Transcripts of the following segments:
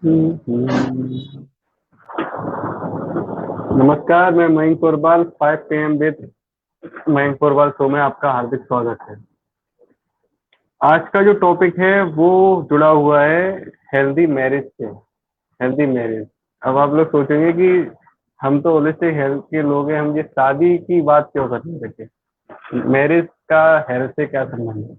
नमस्कार, मैं Mayank Porwal 5 PM with Mayank Porwal show में आपका हार्दिक स्वागत है। आज का जो टॉपिक है वो जुड़ा हुआ है हेल्दी मैरिज से। Healthy marriage. अब आप लोग सोचेंगे कि हम तो होलिस्टिक हेल्थ के लोग हैं, हम ये शादी की बात क्यों करने लगे, मैरिज का हेल्थ से क्या संबंध है।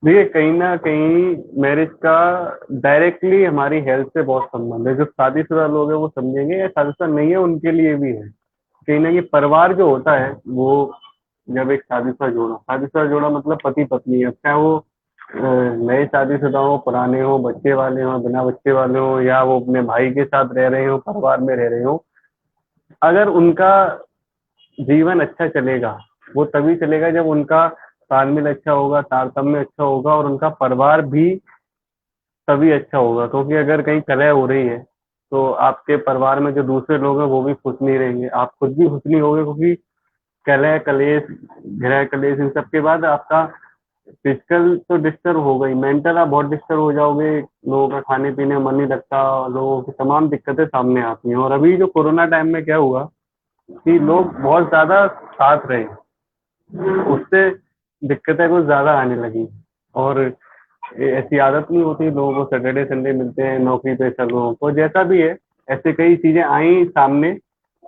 देखिए, कहीं ना कहीं मैरिज का डायरेक्टली हमारी हेल्थ से बहुत संबंध है। जो शादीशुदा लोग हैं वो समझेंगे, या शादीशुदा नहीं है उनके लिए भी है। कहीं ना कहीं परिवार जो होता है वो, जब एक शादीशुदा जोड़ा मतलब पति पत्नी है, चाहे वो नए शादीशुदा हो, पुराने हो, बच्चे वाले हो, बिना बच्चे वाले हो, या वो अपने भाई के साथ रह रहे हो, परिवार में रह रहे हो, अगर उनका जीवन अच्छा चलेगा वो तभी चलेगा जब उनका तालमेल अच्छा होगा, तारतम्य अच्छा होगा, और उनका परिवार भी तभी अच्छा होगा। क्योंकि अगर कहीं कलह हो रही है तो आपके परिवार में जो दूसरे लोग हैं वो भी खुश नहीं रहेंगे, आप खुद भी खुश नहीं होगे। क्योंकि कलह कलेश, गृह कलेश, इन सब के बाद आपका फिजिकल तो डिस्टर्ब हो गई, मेंटल आप बहुत डिस्टर्ब हो जाओगे। लोगों का खाने पीने में मन नहीं लगता, लोगों की तमाम दिक्कतें सामने आती हैं। और अभी जो कोरोना टाइम में क्या हुआ कि लोग बहुत ज्यादा साथ रहे, उससे दिक्कतें कुछ ज्यादा आने लगी। और ऐसी आदत नहीं होती लोगों को, सैटरडे संडे मिलते हैं नौकरी पे सब लोगों को, जैसा भी है ऐसे कई चीजें आई सामने।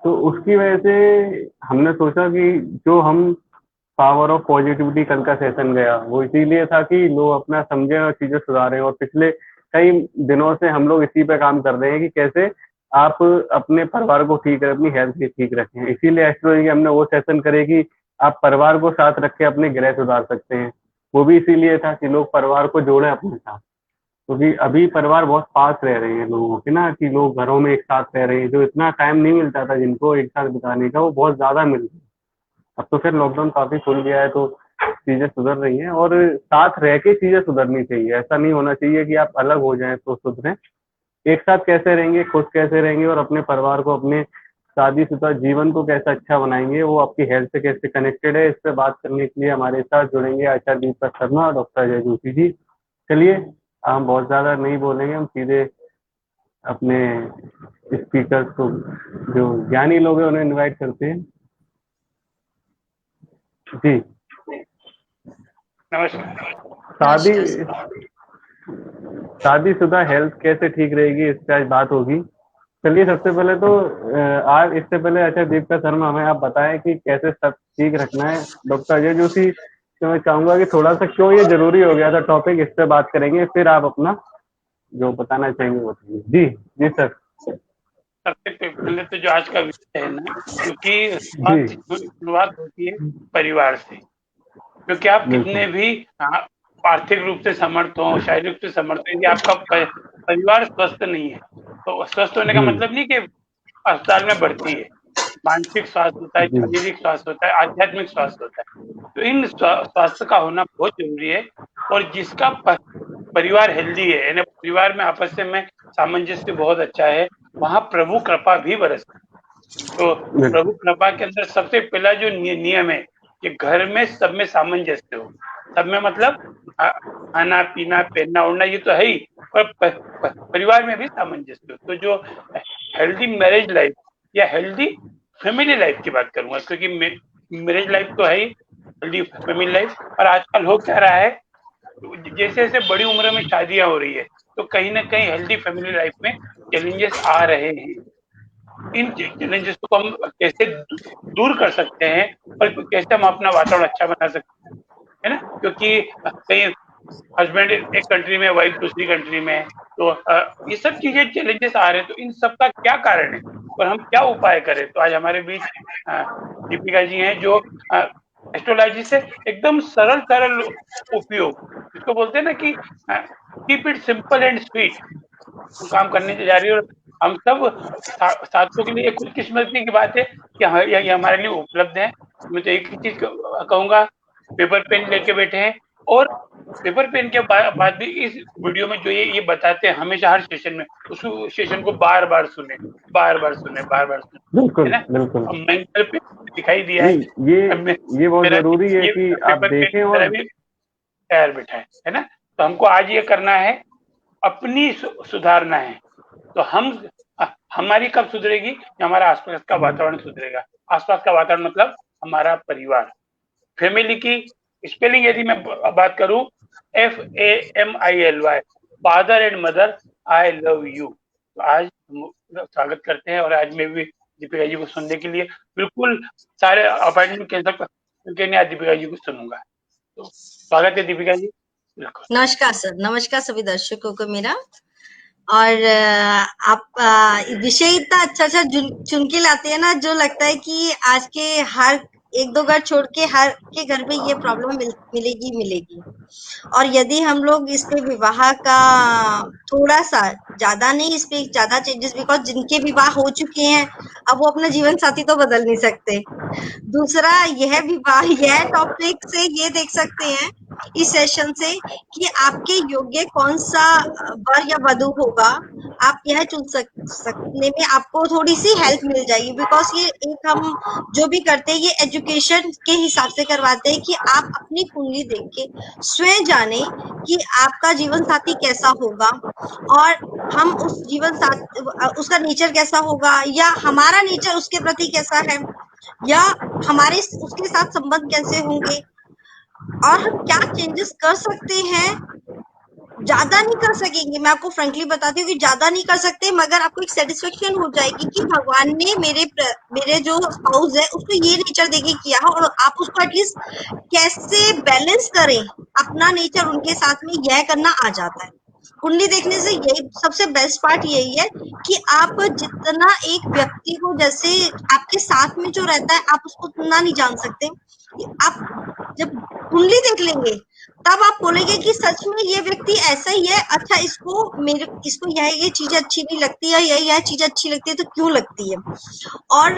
तो उसकी वजह से हमने सोचा कि जो हम पावर ऑफ पॉजिटिविटी कल का सेशन गया वो इसीलिए था कि लोग अपना समझें और चीजें सुधारें। और पिछले कई दिनों से हम लोग इसी पे काम कर रहे हैं कि कैसे आप अपने परिवार को ठीक रखें, अपनी हेल्थ भी ठीक रखें। इसीलिए एस्ट्रोलॉजी के हमने वो सेशन करे कि आप परिवार को साथ रख के अपने ग्रह सुधार सकते हैं। वो भी इसीलिए था कि लोग परिवार को जोड़े अपने साथ। क्योंकि अभी परिवार बहुत पास रह रहे हैं लोगों के ना, कि लोग घरों में एक साथ रह रहे हैं। जो इतना टाइम नहीं मिलता था जिनको एक साथ बिताने का, वो बहुत ज्यादा मिल रहा है। अब तो फिर लॉकडाउन काफी खुल गया है तो चीजें सुधर रही हैं, और साथ रह के चीजें सुधरनी चाहिए। ऐसा नहीं होना चाहिए कि आप अलग हो जाएं तो सुधरें। एक साथ कैसे रहेंगे, खुश कैसे रहेंगे, और अपने परिवार को, अपने शादीशुदा जीवन को कैसे अच्छा बनाएंगे, वो आपकी हेल्थ से कैसे कनेक्टेड है, इस पे बात करने के लिए हमारे साथ जुड़ेंगे आचार्य दीपक शर्मा और डॉक्टर अजय जोशी जी। चलिए, हम बहुत ज्यादा नहीं बोलेंगे, हम सीधे अपने स्पीकर्स को, जो ज्ञानी लोग हैं, उन्हें इनवाइट करते हैं। जी। नमस्कार। शादी शादीशुदा हेल्थ कैसे ठीक रहेगी, इस पे आज बात होगी। चलिए, सबसे पहले तो आज इससे पहले अच्छा दीपिका शर्मा, हमें आप बताएं कि कैसे सब ठीक रखना है। डॉक्टर अजय जोशी से मैं चाहूंगा कि थोड़ा सा क्यों ये जरूरी हो गया था टॉपिक, इस पे बात करेंगे, फिर आप अपना जो बताना चाहेंगे वो बताइए। जी जी सर। सबसे पहले तो जो आज का विषय है ना, क्योंकि जी शुरुआत होती है परिवार से। क्योंकि आप कितने बिल्कुल। भी आर्थिक रूप से समर्थ हो, शारीरिक रूप से समर्थ हो, यदि आपका परिवार स्वस्थ नहीं है तो स्वस्थ होने का जी मतलब नहीं कि अस्पताल में भर्ती है। मानसिक स्वास्थ्य होता है, जी शारीरिक स्वास्थ्य होता है, आध्यात्मिक स्वास्थ्य होता है। तो इन स्वास्थ्य का होना बहुत जरूरी है। और जिसका परिवार हेल्दी है, यानी परिवार में आपस में सामंजस्य बहुत अच्छा है, वहां प्रभु कृपा भी बरसती है। तो प्रभु बिल्कुल। कृपा के अंदर सबसे पहला जो नियम है कि घर में सब में सामंजस्य हो। सब में मतलब खाना पीना पहनना ओढ़ना ये तो है ही, पर परिवार में भी सामंजस्य हो। तो जो हेल्दी मैरिज लाइफ या हेल्दी फैमिली लाइफ की बात करूंगा, क्योंकि मैरिज लाइफ तो है ही, हेल्दी फैमिली लाइफ। और आजकल हो क्या रहा है, जैसे जैसे बड़ी उम्र में शादियां हो रही है तो कहीं ना कहीं हेल्दी फैमिली लाइफ में चैलेंजेस आ रहे हैं। इन चैलेंजेस को हम कैसे दूर कर सकते हैं और कैसे हम अपना वातावरण अच्छा बना सकते हैं, है ना। क्योंकि कहीं हस्बैंड एक कंट्री में, वाइफ दूसरी कंट्री में, तो ये सब चीजें चैलेंजेस आ रहे हैं। तो इन सब का क्या कारण है और हम क्या उपाय करें। तो आज हमारे बीच दीपिका जी हैं, जो एस्ट्रोलॉजी से एकदम सरल सरल उपयोग, इसको बोलते हैं ना कि keep it simple and sweet, काम करने जा रही है। और हम सब साथियों के लिए खुशकिस्मती की बात है कि ये हमारे लिए उपलब्ध है। मैं तो एक ही चीज कहूंगा, पेपर पेन लेके बैठे हैं, और पेपर पेन के बाद भी इस वीडियो में जो ये बताते हैं हमेशा हर सेशन में, उस सेशन को बार बार सुने, बार बार सुने, बार बार सुने, है बिल्कुल ना। बिल्कुल। अब मेंटल पे दिखाई दिया है। नहीं, ये अब ये बहुत मेरा जरूरी है ये कि आप पेपर पेन देखें। की तरह और भी तैयार बैठा है ना। तो हमको आज ये करना है अपनी सुधारना है। तो हमारी कब सुधरेगी? हमारा आसपास का वातावरण सुधरेगा। आसपास का वातावरण मतलब हमारा परिवार, फैमिली की स्पेलिंग यदि मैं बात करूं, FAMILY, father and mother, I love you. तो आज स्वागत करते हैं, और आज मैं भी दीपिका जी को सुनने के लिए बिल्कुल सारे अपॉइंटमेंट कैंसिल करके नहीं, आज दीपिका जी को सुनूंगा। तो स्वागत है दीपिका जी, बिल्कुल। नमस्कार सर, नमस्कार सभी दर्शकों को मेरा। और आप विषय इतना अच्छा चुन के लाते हैं ना, जो लगता है कि आज के हर एक दो घर छोड़ के हर के घर में ये प्रॉब्लम मिलेगी। और यदि हम लोग इस पे विवाह का थोड़ा सा ज्यादा नहीं, इस पे ज्यादा चेंजेस, बिकॉज जिनके विवाह हो चुके हैं अब वो अपना जीवन साथी तो बदल नहीं सकते। दूसरा यह विवाह, यह टॉपिक से ये देख सकते हैं इस सेशन से कि आपके योग्य कौन सा वर या वधु होगा। आप यह चुन सकने में आपको थोड़ी सी हेल्प मिल जाएगी, बिकॉज ये एक हम जो भी करते हैं ये एजुकेशन के हिसाब से करवाते हैं कि आप अपनी कुंडली देख के स्वयं जाने कि आपका जीवन साथी कैसा होगा, और हम उस जीवन साथी उसका नेचर कैसा होगा, या हमारा नेचर उसके प्रति कैसा है, या हमारे उसके साथ संबंध कैसे होंगे, और हम क्या चेंजेस कर सकते हैं। ज्यादा नहीं कर सकेंगे, मैं आपको फ्रेंकली बताती हूँ कि ज्यादा नहीं कर सकते, मगर आपको एक सेटिस्फेक्शन हो जाएगी कि भगवान ने मेरे जो स्पाउस है उसको ये नेचर देके किया है, और आप उसको एटलीस्ट कैसे बैलेंस करें अपना नेचर उनके साथ में, यह करना आ जाता है। कुंडली देखने से यही सबसे बेस्ट पार्ट यही है कि आप जितना एक व्यक्ति को, जैसे आपके साथ में जो रहता है आप उसको उतना नहीं जान सकते। आप जब कुंडली देख लेंगे तब आप बोलेंगे कि सच में ये व्यक्ति ऐसा ही है, अच्छा इसको ये चीज अच्छी नहीं लगती है, यह चीज अच्छी लगती है, तो क्यों लगती है, और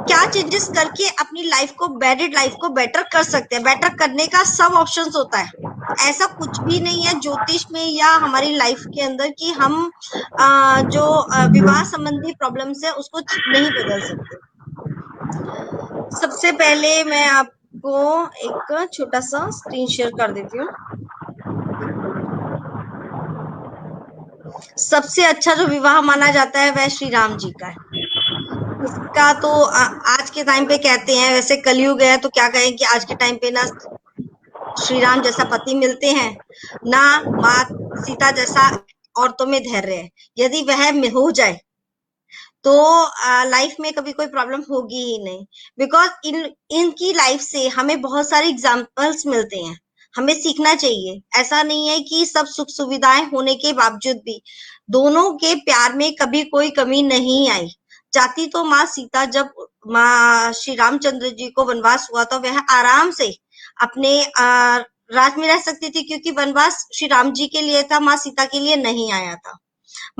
क्या चेंजेस करके अपनी लाइफ को, बैडेड लाइफ को बेटर कर सकते हैं। बेटर करने का सब ऑप्शंस होता है, ऐसा कुछ भी नहीं है ज्योतिष में या हमारी लाइफ के अंदर कि हम जो विवाह संबंधी प्रॉब्लम्स है उसको नहीं बदल सकते। सबसे पहले मैं आपको एक छोटा सा स्क्रीन शेयर कर देती हूँ। सबसे अच्छा जो विवाह माना जाता है वह श्री राम जी का है। इसका तो आज के टाइम पे कहते हैं, वैसे कलयुग है तो क्या कहें कि आज के टाइम पे ना श्री राम जैसा पति मिलते हैं, ना माँ सीता जैसा औरतों में धैर्य है। यदि वह हो जाए तो लाइफ में कभी कोई प्रॉब्लम होगी ही नहीं, बिकॉज इनकी लाइफ से हमें बहुत सारे एग्जाम्पल्स मिलते हैं, हमें सीखना चाहिए। ऐसा नहीं है कि सब सुख सुविधाएं होने के बावजूद भी दोनों के प्यार में कभी कोई कमी नहीं आई। चाहती तो माँ सीता, जब माँ श्री रामचंद्र जी को वनवास हुआ तो वह आराम से अपने राज में रह सकती थी, क्योंकि वनवास श्री राम जी के लिए था, माँ सीता के लिए नहीं आया था।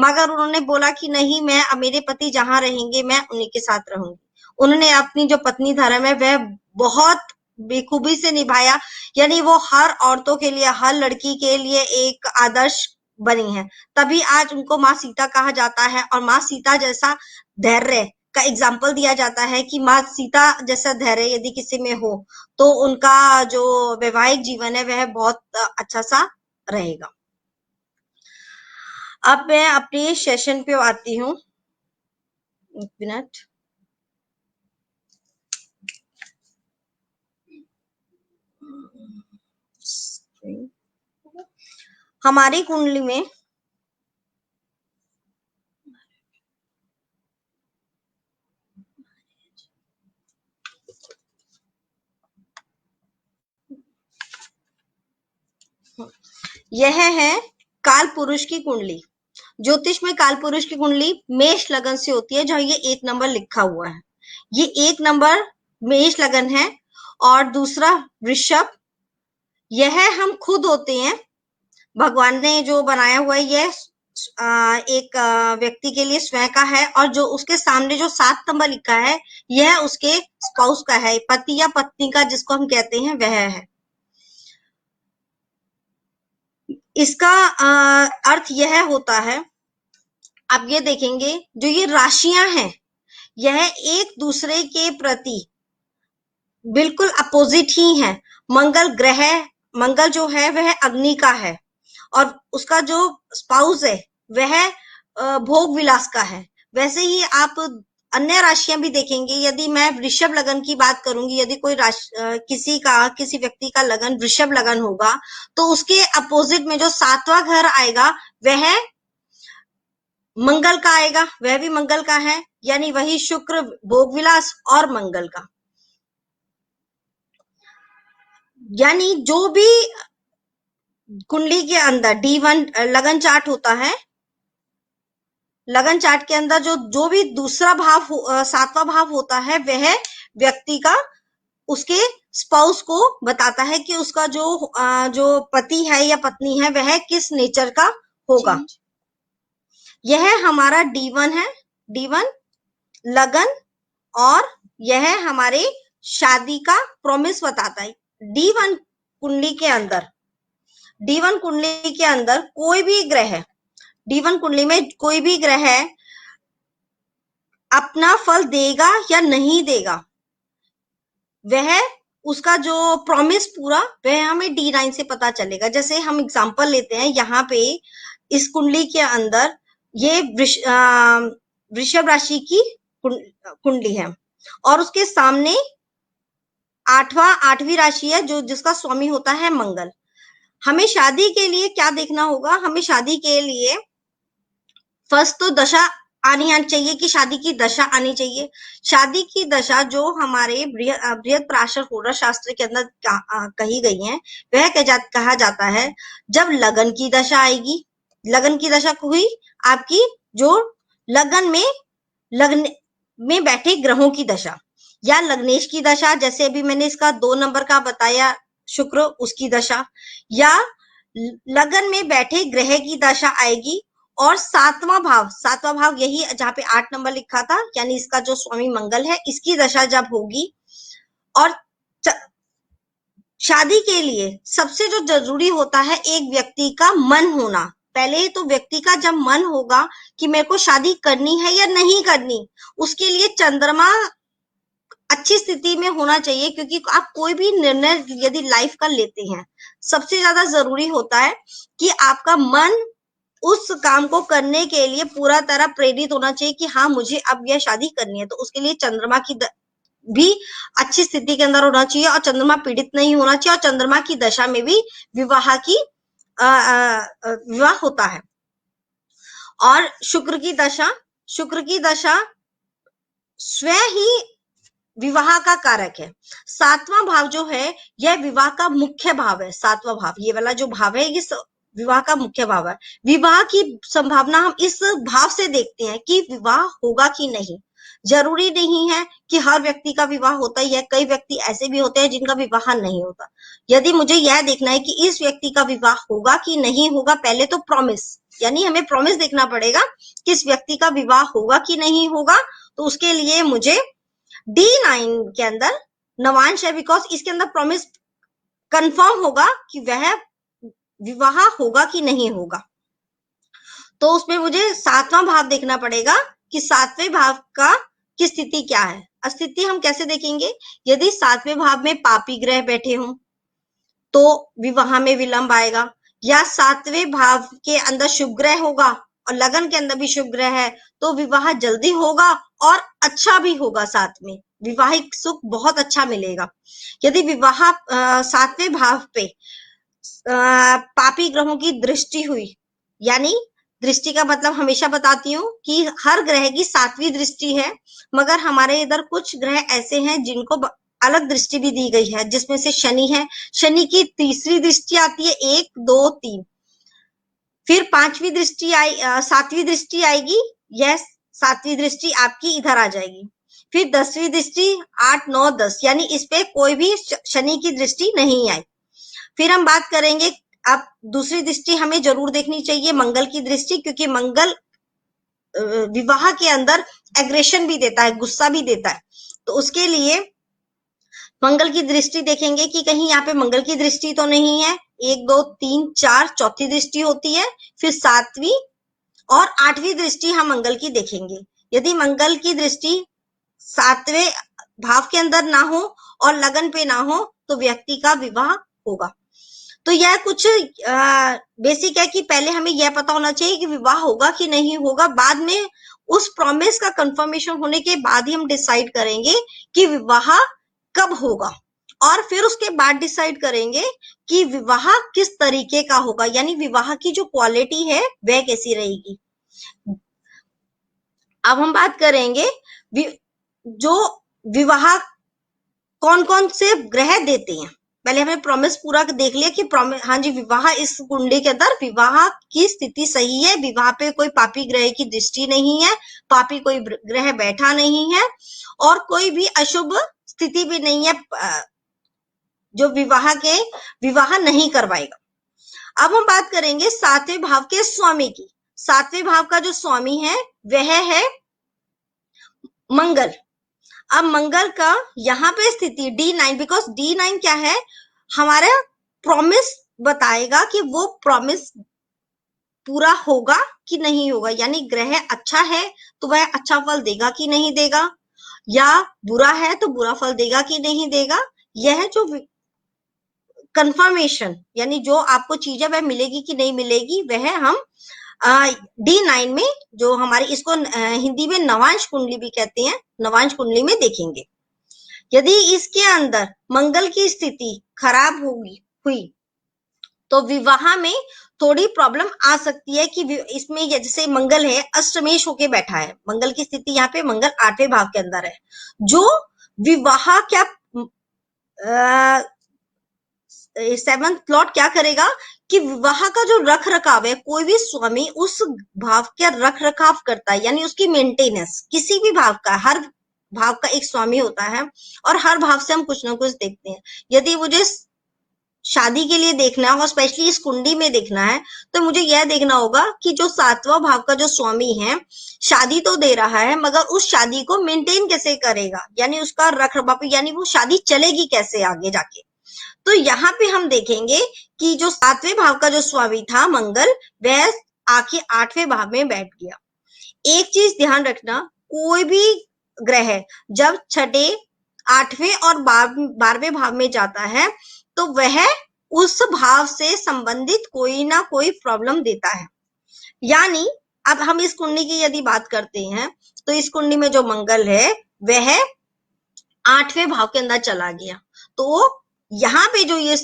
मगर उन्होंने बोला कि नहीं, मैं मेरे पति जहां रहेंगे मैं उन्हीं के साथ रहूंगी। उन्होंने अपनी जो पत्नी धर्म है वह बहुत बेखूबी से निभाया, यानी वो हर औरतों के लिए, हर लड़की के लिए एक आदर्श बनी है। तभी आज उनको माँ सीता कहा जाता है, और माँ सीता जैसा धैर्य का एग्जाम्पल दिया जाता है कि माँ सीता जैसा धैर्य यदि किसी में हो तो उनका जो वैवाहिक जीवन है वह बहुत अच्छा सा रहेगा। अब मैं अपने सेशन पे आती हूँ, एक मिनट। हमारी कुंडली में यह है काल पुरुष की कुंडली। ज्योतिष में काल पुरुष की कुंडली मेष लगन से होती है, जहां ये 1 नंबर लिखा हुआ है। ये 1 नंबर मेष लगन है, और दूसरा वृषभ, यह हम खुद होते हैं। भगवान ने जो बनाया हुआ है यह एक व्यक्ति के लिए स्वयं का है, और जो उसके सामने जो 7 नंबर लिखा है यह उसके स्पाउस का है, पति या पत्नी का जिसको हम कहते हैं वह है। इसका अर्थ यह होता है, आप ये देखेंगे जो ये राशियां हैं यह एक दूसरे के प्रति बिल्कुल अपोजिट ही है। मंगल ग्रह, मंगल जो है वह अग्नि का है, और उसका जो स्पाउस है वह भोग विलास का है। वैसे ही आप अन्य राशियां भी देखेंगे। यदि मैं वृषभ लगन की बात करूंगी, यदि कोई किसी व्यक्ति का लगन वृषभ लगन होगा, तो उसके अपोजिट में जो 7वां घर आएगा वह मंगल का आएगा, वह भी मंगल का है, यानी वही शुक्र, भोग विलास और मंगल का। यानी जो भी कुंडली के अंदर D1 लगन चार्ट होता है, लगन चार्ट के अंदर जो भी दूसरा भाव 7वां भाव होता है, वह व्यक्ति का उसके स्पाउस को बताता है कि उसका जो पति है या पत्नी है वह किस नेचर का होगा। यह हमारा D1 है, D1 लगन, और यह हमारे शादी का प्रॉमिस बताता है। D1 कुंडली के अंदर, D1 कुंडली के अंदर कोई भी ग्रह, D1 कुंडली में कोई भी ग्रह अपना फल देगा या नहीं देगा, वह उसका जो प्रॉमिस पूरा वह हमें D9 से पता चलेगा। जैसे हम एग्जांपल लेते हैं, यहाँ पे इस कुंडली के अंदर ये वृषभ राशि की कुंडली है और उसके सामने आठवीं राशि है जो जिसका स्वामी होता है मंगल। हमें शादी के लिए क्या देखना होगा? हमें शादी के लिए फर्स्ट तो दशा आनी चाहिए कि शादी की दशा आनी चाहिए। शादी की दशा जो हमारे बृहद पराशर होरा शास्त्र के अंदर कही गई है, वह कहा जाता है जब लगन की दशा आएगी। लगन की दशा हुई आपकी जो लगन में बैठे ग्रहों की दशा, या लग्नेश की दशा, जैसे अभी मैंने इसका 2 नंबर का बताया शुक्र, उसकी दशा, या लगन में बैठे ग्रह की दशा आएगी। और 7वां भाव यही जहाँ पे 8 नंबर लिखा था, यानी इसका जो स्वामी मंगल है, इसकी दशा जब होगी। और शादी के लिए सबसे जो जरूरी होता है एक व्यक्ति का मन होना। पहले तो व्यक्ति का जब मन होगा कि मेरे को शादी करनी है या नहीं करनी, उसके लिए चंद्रमा अच्छी स्थिति में होना चाहिए। क्योंकि आप कोई भी निर्णय यदि लाइफ का लेते हैं, सबसे ज्यादा जरूरी होता है कि आपका मन उस काम को करने के लिए पूरा तरह प्रेरित होना चाहिए कि हाँ मुझे अब यह शादी करनी है। तो उसके लिए चंद्रमा की भी अच्छी स्थिति के अंदर होना चाहिए और चंद्रमा पीड़ित नहीं होना चाहिए। और चंद्रमा की दशा में भी विवाह होता है। और शुक्र की दशा स्वयं ही विवाह का कारक है। 7वां भाव जो है यह विवाह का मुख्य भाव है। 7वां भाव, ये वाला जो भाव है, ये विवाह का मुख्य भाव है। विवाह की संभावना हम इस भाव से देखते हैं कि विवाह होगा कि नहीं। जरूरी नहीं है कि हर व्यक्ति का विवाह होता ही है, कई व्यक्ति ऐसे भी होते हैं जिनका विवाह नहीं होता। यदि मुझे यह देखना है कि इस व्यक्ति का विवाह होगा कि नहीं होगा, पहले तो प्रॉमिस, यानी हमें प्रॉमिस देखना पड़ेगा कि इस व्यक्ति का विवाह होगा कि नहीं होगा। तो उसके लिए मुझे D9 के अंदर नवांश है, बिकॉज इसके अंदर प्रॉमिस कंफर्म होगा कि वह विवाह होगा कि नहीं होगा। तो उसमें मुझे 7वां भाव देखना पड़ेगा कि 7वें भाव का की स्थिति क्या है। स्थिति हम कैसे देखेंगे? यदि 7वें भाव में पापी ग्रह बैठे हों तो विवाह में विलंब आएगा, या 7वें भाव के अंदर शुभ ग्रह होगा और लगन के अंदर भी शुभ ग्रह है तो विवाह जल्दी होगा और अच्छा भी होगा। साथ में विवाहिक सुख बहुत अच्छा मिलेगा। यदि विवाह 7वें भाव पे पापी ग्रहों की दृष्टि हुई, यानी दृष्टि का मतलब हमेशा बताती हूँ कि हर ग्रह की 7वीं दृष्टि है, मगर हमारे इधर कुछ ग्रह ऐसे हैं जिनको अलग दृष्टि भी दी गई है, जिसमें से शनि है। शनि की 3री दृष्टि आती है, 1 2 3, फिर 5वीं दृष्टि 7वीं दृष्टि आएगी, यह 7वीं दृष्टि आपकी इधर आ जाएगी। फिर 10वीं दृष्टि 8 9 10, यानी इस पे कोई भी शनि की दृष्टि नहीं आई। फिर हम बात करेंगे, अब दूसरी दृष्टि हमें जरूर देखनी चाहिए, मंगल की दृष्टि, क्योंकि मंगल विवाह के अंदर एग्रेशन भी देता है, गुस्सा भी देता है। तो उसके लिए मंगल की दृष्टि देखेंगे कि कहीं यहाँ पे मंगल की दृष्टि तो नहीं है। 1 2 3 4 चौथी दृष्टि होती है, फिर 7वीं और 8वीं दृष्टि हम मंगल की देखेंगे। यदि मंगल की दृष्टि 7वें भाव के अंदर ना हो और लगन पे ना हो तो व्यक्ति का विवाह होगा। तो यह कुछ बेसिक है कि पहले हमें यह पता होना चाहिए कि विवाह होगा कि नहीं होगा। बाद में उस प्रॉमिस का कंफर्मेशन होने के बाद ही हम डिसाइड करेंगे कि विवाह कब होगा, और फिर उसके बाद डिसाइड करेंगे कि विवाह किस तरीके का होगा, यानी विवाह की जो क्वालिटी है वह कैसी रहेगी। अब हम बात करेंगे जो विवाह कौन कौन से ग्रह देते हैं। पहले हमें प्रॉमिस पूरा देख लिया कि प्रॉमिस, हाँ जी, विवाह इस कुंडली के अंदर विवाह की स्थिति सही है, विवाह पे कोई पापी ग्रह की दृष्टि नहीं है, पापी कोई ग्रह बैठा नहीं है, और कोई भी अशुभ स्थिति भी नहीं है जो विवाह नहीं करवाएगा। अब हम बात करेंगे 7वें भाव के स्वामी की। 7वें भाव का जो स्वामी है वह है मंगल। अब मंगल का यहाँ पे स्थिति D9, बिकॉज D9 क्या है, हमारा प्रॉमिस बताएगा कि वो प्रॉमिस पूरा होगा कि नहीं होगा, यानी ग्रह अच्छा है तो वह अच्छा फल देगा कि नहीं देगा, या बुरा है तो बुरा फल देगा कि नहीं देगा। यह जो कंफर्मेशन, यानी जो आपको चीजें वह मिलेगी कि नहीं मिलेगी, वह हम D9 में, जो हमारी इसको हिंदी में नवांश कुंडली भी कहते हैं, नवांश कुंडली में देखेंगे। यदि इसके अंदर मंगल की स्थिति खराब हुई तो विवाह में थोड़ी प्रॉब्लम आ सकती है कि इसमें जैसे मंगल है अष्टमेश होके बैठा है, मंगल की स्थिति यहाँ पे मंगल 8वें भाव के अंदर है, जो विवाह क्या 7th लॉर्ड क्या करेगा कि विवाह का जो रख रखाव है, कोई भी स्वामी उस भाव का रख रखाव करता है, यानी उसकी मेंटेनेंस, किसी भी भाव का, हर भाव का एक स्वामी होता है और हर भाव से हम कुछ ना कुछ देखते हैं। यदि मुझे शादी के लिए देखना है और स्पेशली इस कुंडी में देखना है तो मुझे यह देखना होगा कि जो 7वां भाव का जो स्वामी है शादी तो दे रहा है मगर उस शादी को मेंटेन कैसे करेगा, यानी उसका रख रखाव, यानी वो शादी चलेगी कैसे आगे जाके। तो यहाँ पे हम देखेंगे कि जो 7वें भाव का जो स्वामी था मंगल, वह आके 8वें भाव में बैठ गया। एक चीज ध्यान रखना, कोई भी ग्रह जब 6ठे, 8वें और 12वें भाव में जाता है तो वह उस भाव से संबंधित कोई ना कोई प्रॉब्लम देता है। यानी अब हम इस कुंडली की यदि बात करते हैं तो इस कुंडली में जो मंगल है वह 8वें भाव के अंदर चला गया, तो यहाँ पे जो ये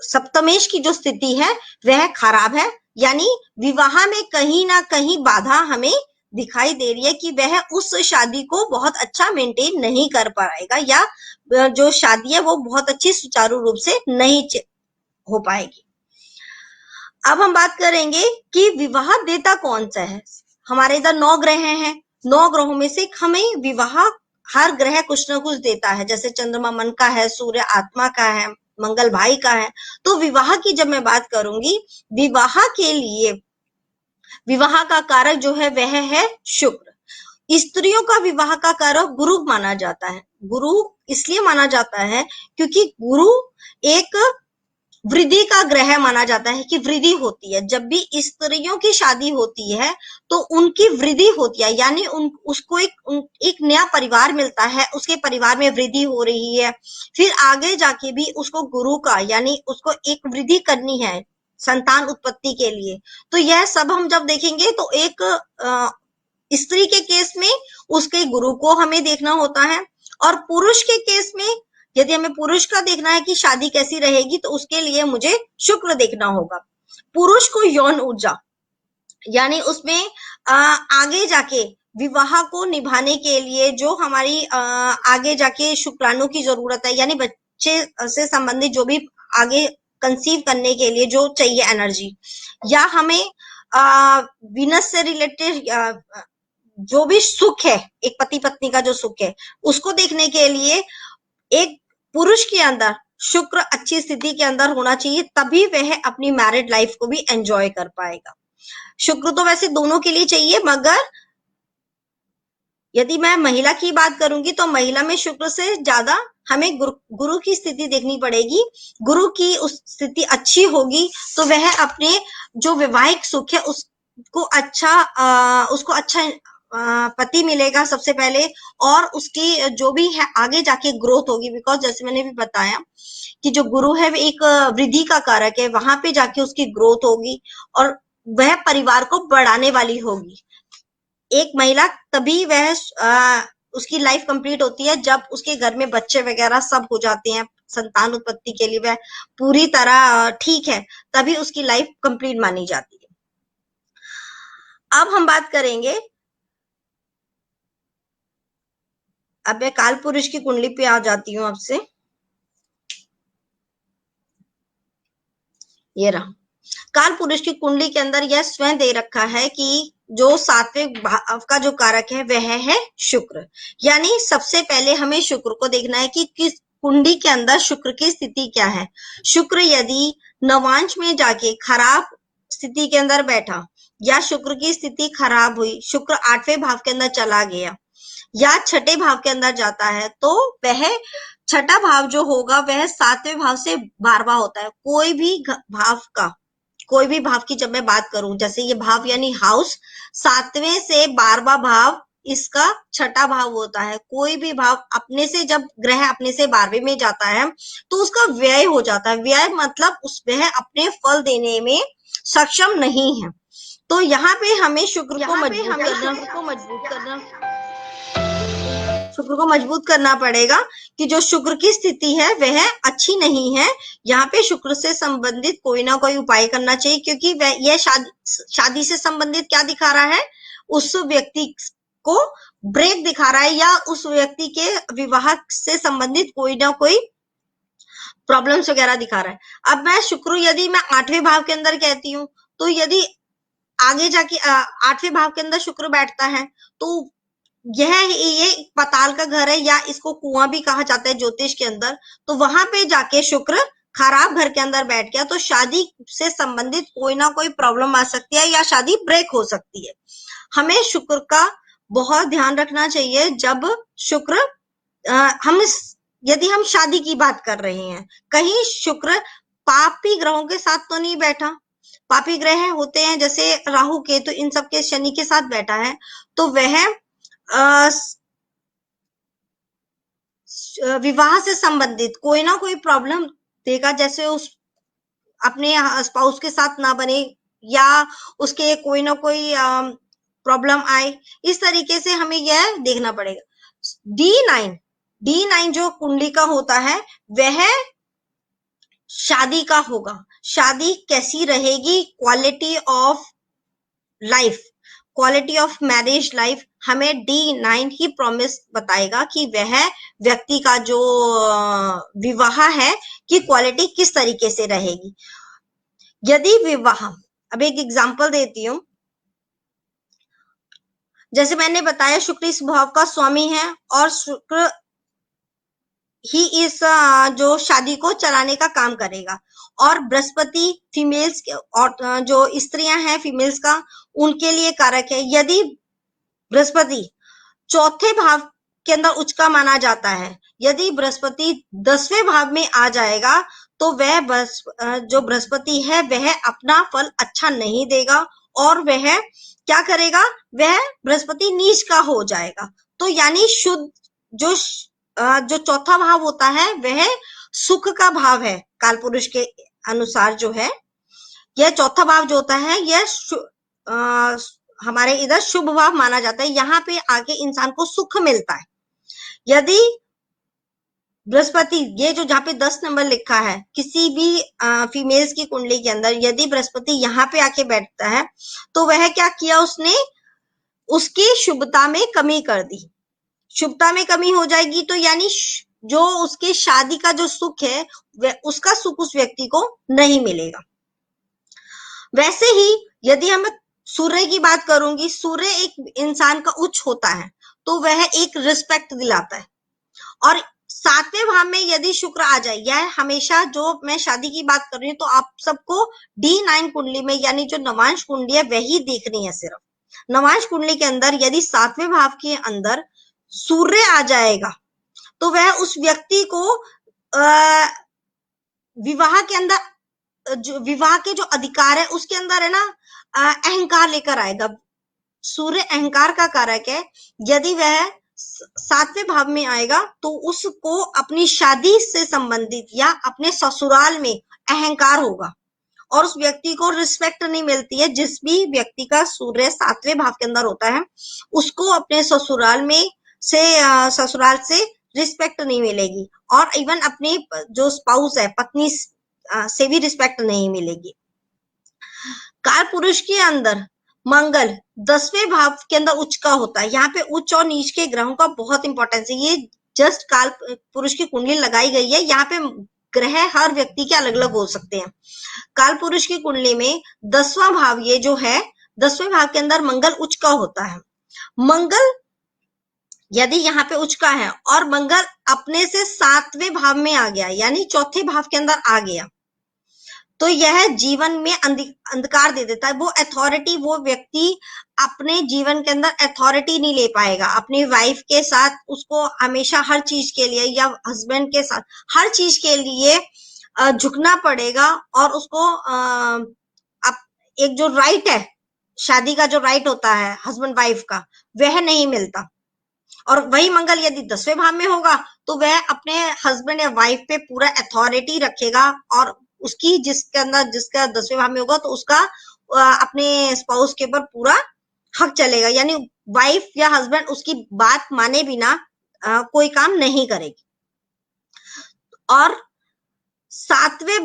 सप्तमेश की जो स्थिति है वह खराब है, यानी विवाह में कहीं ना कहीं बाधा हमें दिखाई दे रही है कि वह उस शादी को बहुत अच्छा मेंटेन नहीं कर पाएगा, या जो शादी है वो बहुत अच्छी सुचारू रूप से नहीं हो पाएगी। अब हम बात करेंगे कि विवाह देता कौन सा है। हमारे इधर 9 ग्रह हैं, 9 ग्रहों में से हमें विवाह, हर ग्रह कुछ ना कुछ देता है, जैसे चंद्रमा मन का है, सूर्य आत्मा का है, मंगल भाई का है। तो विवाह की जब मैं बात करूंगी, विवाह के लिए विवाह का कारक जो है वह है शुक्र। स्त्रियों का विवाह का कारक गुरु माना जाता है। गुरु इसलिए माना जाता है क्योंकि गुरु एक वृद्धि का ग्रह माना जाता है, कि वृद्धि होती है जब भी स्त्रियों की शादी होती है तो उनकी वृद्धि होती है, यानी उसको एक नया परिवार मिलता है, उसके परिवार में वृद्धि हो रही है, फिर आगे जाके भी उसको गुरु का, यानी उसको एक वृद्धि करनी है संतान उत्पत्ति के लिए। तो यह सब हम जब देखेंगे तो एक स्त्री के केस में उसके गुरु को हमें देखना होता है, और पुरुष के केस में यदि हमें पुरुष का देखना है कि शादी कैसी रहेगी तो उसके लिए मुझे शुक्र देखना होगा। पुरुष को यौन ऊर्जा, यानी उसमें आगे जाके विवाह को निभाने के लिए जो हमारी आगे जाके शुक्राणु की जरूरत है, यानी बच्चे से संबंधित जो भी आगे कंसीव करने के लिए जो चाहिए एनर्जी, या हमें वीनस से रिलेटेड जो भी सुख है, एक पति पत्नी का जो सुख है उसको देखने के लिए एक पुरुष के अंदर शुक्र अच्छी स्थिति के अंदर होना चाहिए, तभी वह अपनी मैरिड लाइफ को भी एंजॉय कर पाएगा। शुक्र तो वैसे दोनों के लिए चाहिए, मगर यदि मैं महिला की बात करूंगी तो महिला में शुक्र से ज्यादा हमें गुरु की स्थिति देखनी पड़ेगी। गुरु की उस स्थिति अच्छी होगी तो वह अपने जो वैवाहिक सुख है उसको अच्छा पति मिलेगा सबसे पहले, और उसकी जो भी है आगे जाके ग्रोथ होगी, बिकॉज जैसे मैंने भी बताया कि जो गुरु है वो एक वृद्धि का कारक है, वहां पे जाके उसकी ग्रोथ होगी और वह परिवार को बढ़ाने वाली होगी। एक महिला तभी वह उसकी लाइफ कंप्लीट होती है जब उसके घर में बच्चे वगैरह सब हो जाते हैं, संतान उत्पत्ति के लिए वह पूरी तरह ठीक है, तभी उसकी लाइफ कंप्लीट मानी जाती है। अब हम बात करेंगे, अब मैं काल पुरुष की कुंडली पे आ जाती हूँ आपसे। ये रहा काल पुरुष की कुंडली के अंदर यह स्वयं दे रखा है कि जो सात्विक भाव का जो कारक है वह है शुक्र। यानी सबसे पहले हमें शुक्र को देखना है कि किस कुंडली के अंदर शुक्र की स्थिति क्या है। शुक्र यदि नवांश में जाके खराब स्थिति के अंदर बैठा, या शुक्र की स्थिति खराब हुई, शुक्र 8वें भाव के अंदर चला गया या छठे भाव के अंदर जाता है, तो वह छठा भाव जो होगा वह 7वें भाव से 12वां होता है। कोई भी भाव की जब मैं बात करूं, जैसे ये भाव यानी हाउस, 7वें से 12वां भाव इसका छठा भाव होता है। कोई भी भाव अपने से, जब ग्रह अपने से 12वें में जाता है तो उसका व्यय हो जाता है। व्यय मतलब वह अपने फल देने में सक्षम नहीं है। तो यहाँ पे हमें शुक्र को मजबूत करना पड़ेगा कि जो शुक्र की स्थिति है वह अच्छी नहीं है। यहाँ पे शुक्र से संबंधित कोई ना कोई उपाय करना चाहिए, क्योंकि यह शादी से संबंधित क्या दिखा रहा है, उस व्यक्ति को ब्रेक दिखा रहा है, या उस व्यक्ति के विवाह से संबंधित कोई ना कोई प्रॉब्लम्स वगैरह दिखा रहा है। अब मैं शुक्र यदि मैं 8वें भाव के अंदर कहती हूँ, तो यदि आगे जाके 8वें भाव के अंदर शुक्र बैठता है तो ये पाताल का घर है, या इसको कुआं भी कहा जाता है ज्योतिष के अंदर। तो वहां पे जाके शुक्र खराब घर के अंदर बैठ गया तो शादी से संबंधित कोई ना कोई प्रॉब्लम आ सकती है या शादी ब्रेक हो सकती है। हमें शुक्र का बहुत ध्यान रखना चाहिए। जब शुक्र यदि हम शादी की बात कर रहे हैं, कहीं शुक्र पापी ग्रहों के साथ तो नहीं बैठा। पापी ग्रह होते हैं जैसे राहु केतु, इन सब के शनि के साथ बैठा है, तो वह विवाह से संबंधित कोई ना कोई प्रॉब्लम देगा, जैसे उस अपने स्पाउस के साथ ना बने या उसके कोई ना कोई प्रॉब्लम आए। इस तरीके से हमें यह देखना पड़ेगा। D9 जो कुंडली का होता है वह शादी का होगा। शादी कैसी रहेगी, quality of life, quality of marriage life हमें D9 ही प्रॉमिस बताएगा कि वह व्यक्ति का जो विवाह है कि क्वालिटी किस तरीके से रहेगी। यदि विवाह, अब एक एग्जांपल देती हूँ, जैसे मैंने बताया शुक्र इस भाव का स्वामी है और शुक्र ही इस जो शादी को चलाने का काम करेगा, और बृहस्पति फीमेल्स और जो स्त्रियां हैं फीमेल्स का, उनके लिए कारक है। यदि बृहस्पति चौथे भाव के अंदर उच्च का माना जाता है, यदि बृहस्पति 10वें भाव में आ जाएगा तो वह जो बृहस्पति है वह अपना फल अच्छा नहीं देगा और वह क्या करेगा, वह बृहस्पति नीच का हो जाएगा। तो यानी शुद्ध जो चौथा भाव होता है वह सुख का भाव है। कालपुरुष के अनुसार जो है यह चौथा भाव जो होता है यह हमारे इधर शुभ भाव माना जाता है। यहाँ पे आके इंसान को सुख मिलता है। यदि बृहस्पति, ये जो जहाँ पे 10 नंबर लिखा है, किसी भी फीमेल्स की कुंडली के अंदर यदि बृहस्पति यहाँ पे आके बैठता है तो वह क्या किया, उसने उसकी शुभता में कमी कर दी। शुभता में कमी हो जाएगी तो यानी जो उसके शादी का जो सुख है वह उसका सुख उस व्यक्ति को नहीं मिलेगा। वैसे ही यदि हम सूर्य की बात करूंगी, सूर्य एक इंसान का उच्च होता है तो वह एक रिस्पेक्ट दिलाता है। और 7वें भाव में यदि शुक्र आ जाए, यह हमेशा, जो मैं शादी की बात कर रही हूँ तो आप सबको D9 कुंडली में यानी जो नवांश कुंडली है वही देखनी है। सिर्फ नवांश कुंडली के अंदर यदि 7वें भाव के अंदर सूर्य आ जाएगा तो वह उस व्यक्ति को विवाह के अंदर, जो विवाह के जो अधिकार है उसके अंदर है ना, अहंकार लेकर आएगा। सूर्य अहंकार का कारक है, यदि वह 7वें भाव में आएगा तो उसको अपनी शादी से संबंधित या अपने ससुराल में अहंकार होगा और उस व्यक्ति को रिस्पेक्ट नहीं मिलती है। जिस भी व्यक्ति का सूर्य 7वें भाव के अंदर होता है उसको अपने ससुराल से रिस्पेक्ट नहीं मिलेगी और इवन अपनी जो स्पाउस है, पत्नी से भी रिस्पेक्ट नहीं मिलेगी। काल पुरुष के अंदर मंगल 10वें भाव के अंदर उच्च का होता है। यहाँ पे उच्च और नीच के ग्रहों का बहुत इंपॉर्टेंस है। ये जस्ट काल पुरुष की कुंडली लगाई गई है, यहाँ पे ग्रह हर व्यक्ति के अलग अलग हो सकते हैं। काल पुरुष की कुंडली में 10वां भाव ये जो है, 10वें भाव के अंदर मंगल उच्च का होता है। मंगल यदि यहाँ पे उच्च का है और मंगल अपने से 7वें भाव में आ गया यानी चौथे भाव के अंदर आ गया तो यह जीवन में अंधकार दे देता है। वो अथॉरिटी, वो व्यक्ति अपने जीवन के अंदर अथॉरिटी नहीं ले पाएगा। अपनी वाइफ के साथ उसको हमेशा हर चीज के लिए या हस्बैंड के साथ हर चीज के लिए झुकना पड़ेगा और उसको एक जो राइट है, शादी का जो राइट होता है हस्बैंड वाइफ का, वह नहीं मिलता। और वही मंगल यदि 10वें भाव में होगा तो वह अपने हस्बैंड या वाइफ पे पूरा अथॉरिटी रखेगा और उसकी जिसका 10वें भाव में होगा तो उसका अपने स्पाउस के ऊपर पूरा हक चलेगा, यानी वाइफ या हस्बैंड उसकी बात माने बिना कोई काम नहीं करेगी। और 7वें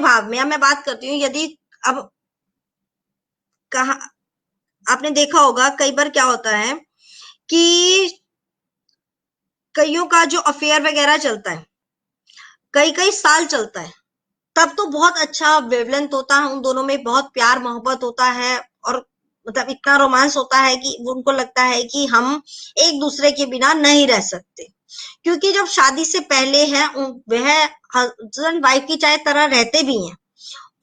भाव में मैं बात करती हूँ, यदि अब कहा आपने देखा होगा कई बार क्या होता है कि कईयों का जो अफेयर वगैरह चलता है कई साल चलता है, तब तो बहुत अच्छा वेवलेंथ होता है, उन दोनों में बहुत प्यार मोहब्बत होता है और मतलब इतना रोमांस होता है कि उनको लगता है कि हम एक दूसरे के बिना नहीं रह सकते। क्योंकि जब शादी से पहले है वह हस्बैंड वाइफ की चाहे तरह रहते भी हैं,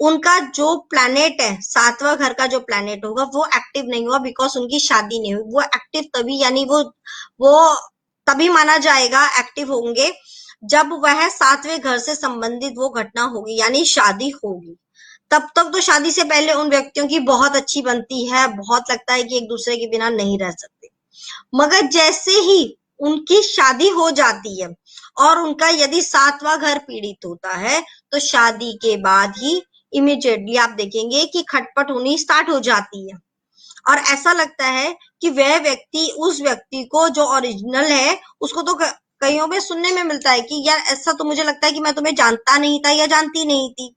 उनका जो प्लैनेट है 7वां घर का जो प्लैनेट होगा वो एक्टिव नहीं हुआ, बिकॉज उनकी शादी नहीं हुई। वो एक्टिव तभी, यानी वो तभी माना जाएगा एक्टिव होंगे जब वह 7वें घर से संबंधित वो घटना होगी, यानी शादी होगी। तब तक तो शादी से पहले उन व्यक्तियों की बहुत अच्छी बनती है, बहुत लगता है कि एक दूसरे के बिना नहीं रह सकते। मगर जैसे ही उनकी शादी हो जाती है और उनका यदि 7वां घर पीड़ित होता है तो शादी के बाद ही इमीडिएटली आप देखेंगे कि खटपट होनी स्टार्ट हो जाती है और ऐसा लगता है कि वह व्यक्ति उस व्यक्ति को जो ओरिजिनल है उसको तो कईयों में सुनने में मिलता है कि यार ऐसा तो मुझे लगता है कि मैं तुम्हें जानता नहीं था या जानती नहीं थी।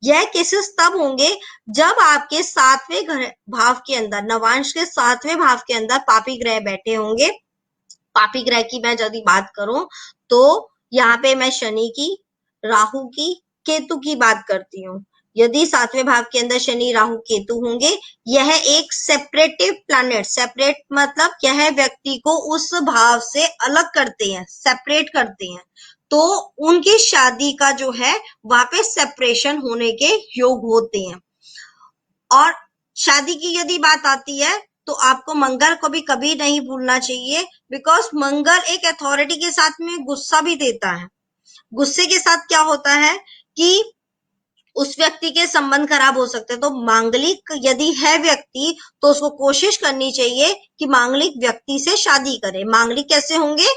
यह केसेस तब होंगे जब आपके 7वें भाव के अंदर, नवांश के 7वें भाव के अंदर पापी ग्रह बैठे होंगे। पापी ग्रह की मैं यदि बात करूं तो यहाँ पे मैं शनि की, राहु की, केतु की बात करती हूँ। यदि 7वें भाव के अंदर शनि, राहु, केतु होंगे, यह एक सेपरेटिव प्लैनेट, सेपरेट मतलब यह व्यक्ति को उस भाव से अलग करते हैं, सेपरेट करते हैं, तो उनकी शादी का जो है वहां पे सेपरेशन होने के योग होते हैं। और शादी की यदि बात आती है तो आपको मंगल को भी कभी नहीं भूलना चाहिए, बिकॉज मंगल एक अथॉरिटी के साथ में गुस्सा भी देता है। गुस्से के साथ क्या होता है कि उस व्यक्ति के संबंध खराब हो सकते हैं। तो मांगलिक यदि है व्यक्ति तो उसको कोशिश करनी चाहिए कि मांगलिक व्यक्ति से शादी करे। मांगलिक कैसे होंगे?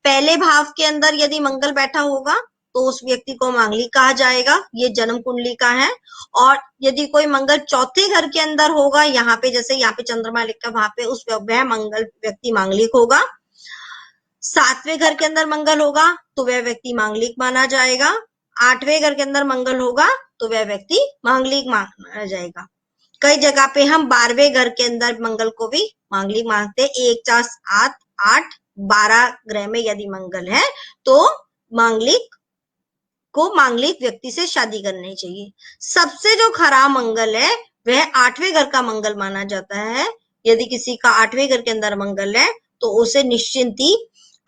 पहले भाव के अंदर यदि मंगल बैठा होगा तो उस व्यक्ति को मांगलिक कहा जाएगा, ये जन्म कुंडली का है। और यदि कोई मंगल चौथे घर के अंदर होगा, यहाँ पे जैसे यहाँ पे चंद्रमा लिखा, वहां पे उस वह मंगल व्यक्ति मांगलिक होगा। 7वें घर के अंदर मंगल होगा तो वह व्यक्ति मांगलिक माना जाएगा। 8वें घर के अंदर मंगल होगा तो वह व्यक्ति मांगलिक माना जाएगा। कई जगह पे हम 12वें घर के अंदर मंगल को भी मांगलिक मानते हैं। 1, 4, 7, 8, 12 ग्रह में यदि मंगल है तो मांगलिक को मांगलिक व्यक्ति से शादी करनी चाहिए। सबसे जो खराब मंगल है वह 8वें घर का मंगल माना जाता है। यदि किसी का 8वें घर के अंदर मंगल है तो उसे निश्चिंत ही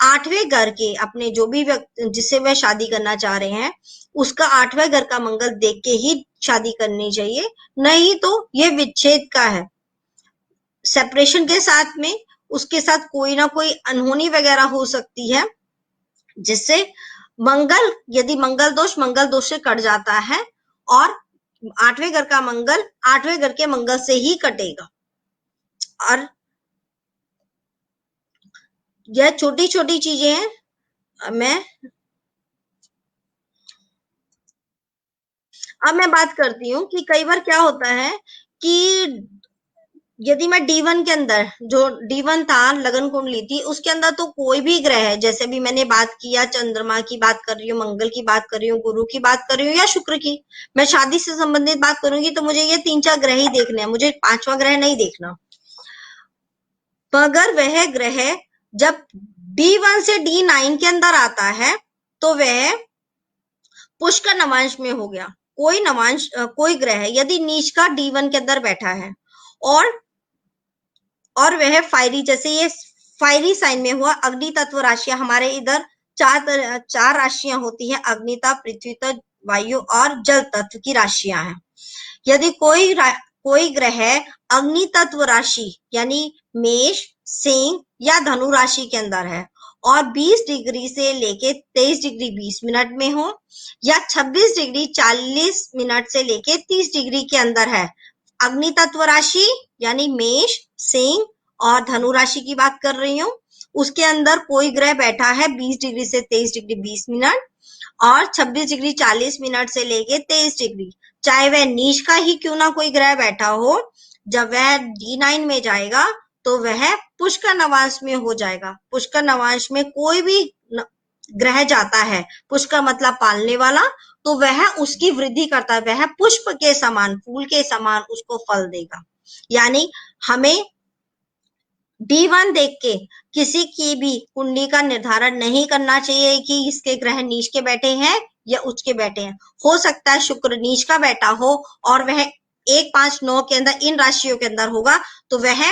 8वें घर के अपने जो भी व्यक्ति जिससे वह शादी करना चाह रहे हैं उसका 8वें घर का मंगल देख के ही शादी करनी चाहिए, नहीं तो ये विच्छेद का है। सेपरेशन के साथ में उसके साथ कोई ना कोई अनहोनी वगैरह हो सकती है, जिससे मंगल यदि मंगल दोष से कट जाता है और 8वें घर का मंगल 8वें घर के मंगल से ही कटेगा। और यह छोटी छोटी चीजें हैं। अब मैं बात करती हूँ कि कई बार क्या होता है कि यदि मैं D1 के अंदर, जो D1 था लगन कुंडली थी, उसके अंदर तो कोई भी ग्रह है, जैसे भी मैंने बात किया, चंद्रमा की बात कर रही हूँ, मंगल की बात कर रही हूँ, गुरु की बात कर रही हूँ या शुक्र की, मैं शादी से संबंधित बात करूंगी तो मुझे ये 3-4 ग्रह ही देखने हैं, मुझे 5वां ग्रह नहीं देखना। मगर वह ग्रह जब D1 से D9 के अंदर आता है तो वह पुष्कर नवांश में हो गया। कोई नवांश कोई ग्रह यदि नीच का D1 के अंदर बैठा है और वह फायरी, जैसे ये फायरी साइन में हुआ, अग्नि तत्व राशियां हमारे इधर चार राशियां होती हैं, अग्नि तत्व, पृथ्वी तत्व, वायु और जल तत्व की राशियां हैं। यदि कोई ग्रह अग्नि तत्व राशि यानी मेष, सिंह या धनु राशि के अंदर है और 20 डिग्री से लेके 23 डिग्री 20 मिनट में हो, या 26 डिग्री 40 मिनट से लेके 30 डिग्री के अंदर है, अग्नि तत्व राशि यानी मेष, सिंह और धनु राशि की बात कर रही हूँ, उसके अंदर कोई ग्रह बैठा है 20 डिग्री से 23 डिग्री 20 मिनट और 26 डिग्री 40 मिनट से लेके 23 डिग्री, चाहे वह नीच का ही क्यों ना कोई ग्रह बैठा हो, जब वह D9 में जाएगा तो वह पुष्कर नवांश में हो जाएगा। पुष्कर नवांश में कोई भी ग्रह जाता है, पुष्कर मतलब पालने वाला, तो वह उसकी वृद्धि करता है, वह पुष्प के समान, फूल के समान उसको फल देगा। यानी हमें D1 देख के किसी की भी कुंडली का निर्धारण नहीं करना चाहिए कि इसके ग्रह नीच के बैठे हैं या उच्च के बैठे हैं। हो सकता है शुक्र नीच का बैठा हो और वह 1, 5, 9 के अंदर इन राशियों के अंदर होगा, तो वह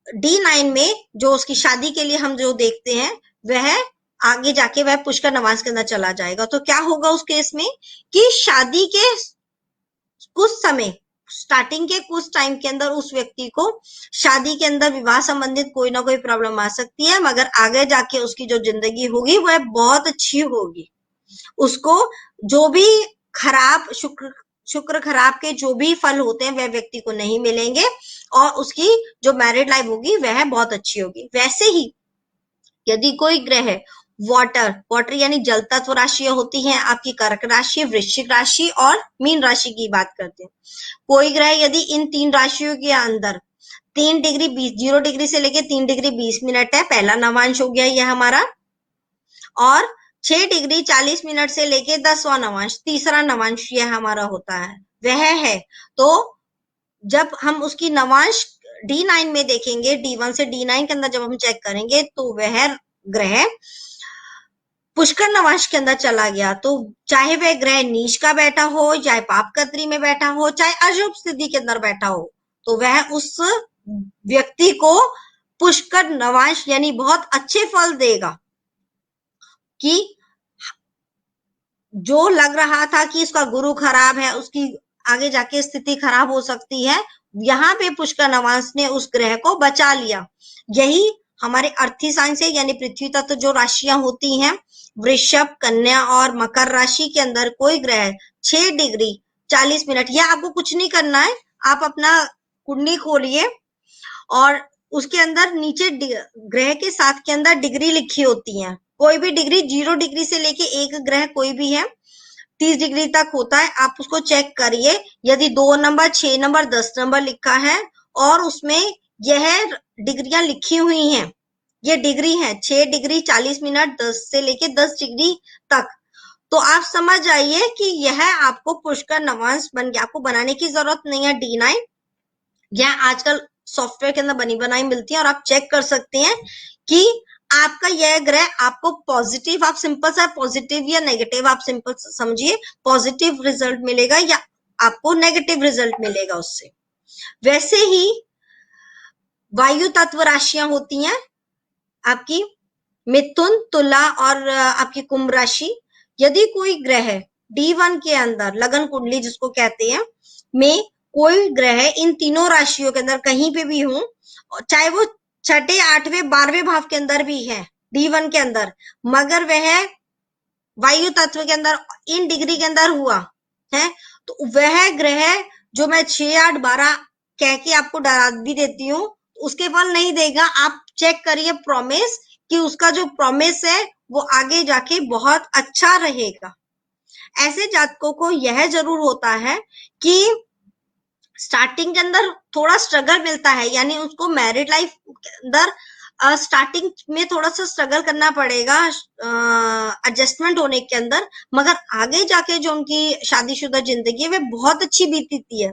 D9 में जो उसकी शादी के लिए हम जो देखते हैं, वह आगे जाके वह पुष्कर नवांश के अंदर चला जाएगा। तो क्या होगा उस केस में कि शादी के कुछ समय, स्टार्टिंग के कुछ टाइम के अंदर उस व्यक्ति को शादी के अंदर विवाह संबंधित कोई ना कोई प्रॉब्लम आ सकती है, मगर आगे जाके उसकी जो जिंदगी होगी वह बहुत अच्छी होगी। उसको जो भी खराब शुक्र खराब के जो भी फल होते हैं वह व्यक्ति को नहीं मिलेंगे और उसकी जो मैरिड लाइफ होगी वह बहुत अच्छी होगी। वैसे ही यदि कोई ग्रह वाटर यानी जल तत्व राशियां होती हैं, आपकी कर्क राशि, वृश्चिक राशि और मीन राशि की बात करते हैं, कोई ग्रह यदि इन 3 राशियों के अंदर 3 डिग्री 0 डिग्री से लेके 3 डिग्री 20 मिनट है, पहला नवांश हो गया यह हमारा, और 6 डिग्री 40 मिनट से लेके 10वां नवांश, तीसरा नवांश यह हमारा होता है, वह है। तो जब हम उसकी नवांश D9 में देखेंगे, D1 से D9 के अंदर जब हम चेक करेंगे तो वह ग्रह पुष्कर नवांश के अंदर चला गया, तो चाहे वह ग्रह नीच का बैठा हो, चाहे पाप कत्री में बैठा हो, चाहे अशुभ स्थिति के अंदर बैठा हो, तो वह उस व्यक्ति को पुष्कर नवांश यानी बहुत अच्छे फल देगा। कि जो लग रहा था कि उसका गुरु खराब है, उसकी आगे जाके स्थिति खराब हो सकती है, यहाँ पे पुष्कर नवांश ने उस ग्रह को बचा लिया। यही हमारे अर्थी साइन से यानी पृथ्वी तत्व जो राशियां होती हैं, वृषभ, कन्या और मकर राशि के अंदर कोई ग्रह 6 डिग्री 40 मिनट, या आपको कुछ नहीं करना है, आप अपना कुंडली खोलिए और उसके अंदर नीचे ग्रह के साथ के अंदर डिग्री लिखी होती है, कोई भी डिग्री 0 डिग्री से लेके एक ग्रह कोई भी है 30 डिग्री तक होता है, आप उसको चेक करिए। यदि 2 नंबर, 6 नंबर, 10 नंबर लिखा है और उसमें यह डिग्रियां लिखी हुई हैं, ये डिग्री है 6 डिग्री 40 मिनट 10 से लेके 10 डिग्री तक, तो आप समझ जाइए कि यह आपको पुष्कर नवांश बन गया। आपको बनाने की जरूरत नहीं है D9, यह आजकल सॉफ्टवेयर के अंदर बनी बनाई मिलती है और आप चेक कर सकते हैं कि आपका यह ग्रह आपको पॉजिटिव, आप सिंपल सा पॉजिटिव या नेगेटिव, आप सिंपल समझिए पॉजिटिव रिजल्ट मिलेगा या आपको नेगेटिव रिजल्ट मिलेगा उससे। वैसे ही वायु तत्व राशियां होती हैं आपकी मिथुन, तुला और आपकी कुंभ राशि। यदि कोई ग्रह D1 के अंदर लगन कुंडली जिसको कहते हैं में कोई ग्रह इन तीनों राशियों के अंदर कहीं पे भी हो, चाहे वो 6ठे, 8वें, 12वें भाव के अंदर भी है D1 के अंदर, मगर वह वायु तत्व के अंदर इन डिग्री के अंदर हुआ है, तो वह ग्रह जो मैं 6, 8, 12 कह के आपको डरा भी देती हूँ, उसके फल नहीं देगा। आप चेक करिए प्रॉमिस कि उसका जो प्रॉमिस है वो आगे जाके बहुत अच्छा रहेगा। ऐसे जातकों को यह जरूर होता है कि स्टार्टिंग के अंदर थोड़ा स्ट्रगल मिलता है, यानी उसको मैरिड लाइफ के अंदर स्टार्टिंग में थोड़ा सा स्ट्रगल करना पड़ेगा एडजस्टमेंट होने के अंदर, मगर आगे जाके जो उनकी शादीशुदा जिंदगी है वह बहुत अच्छी बीतती है।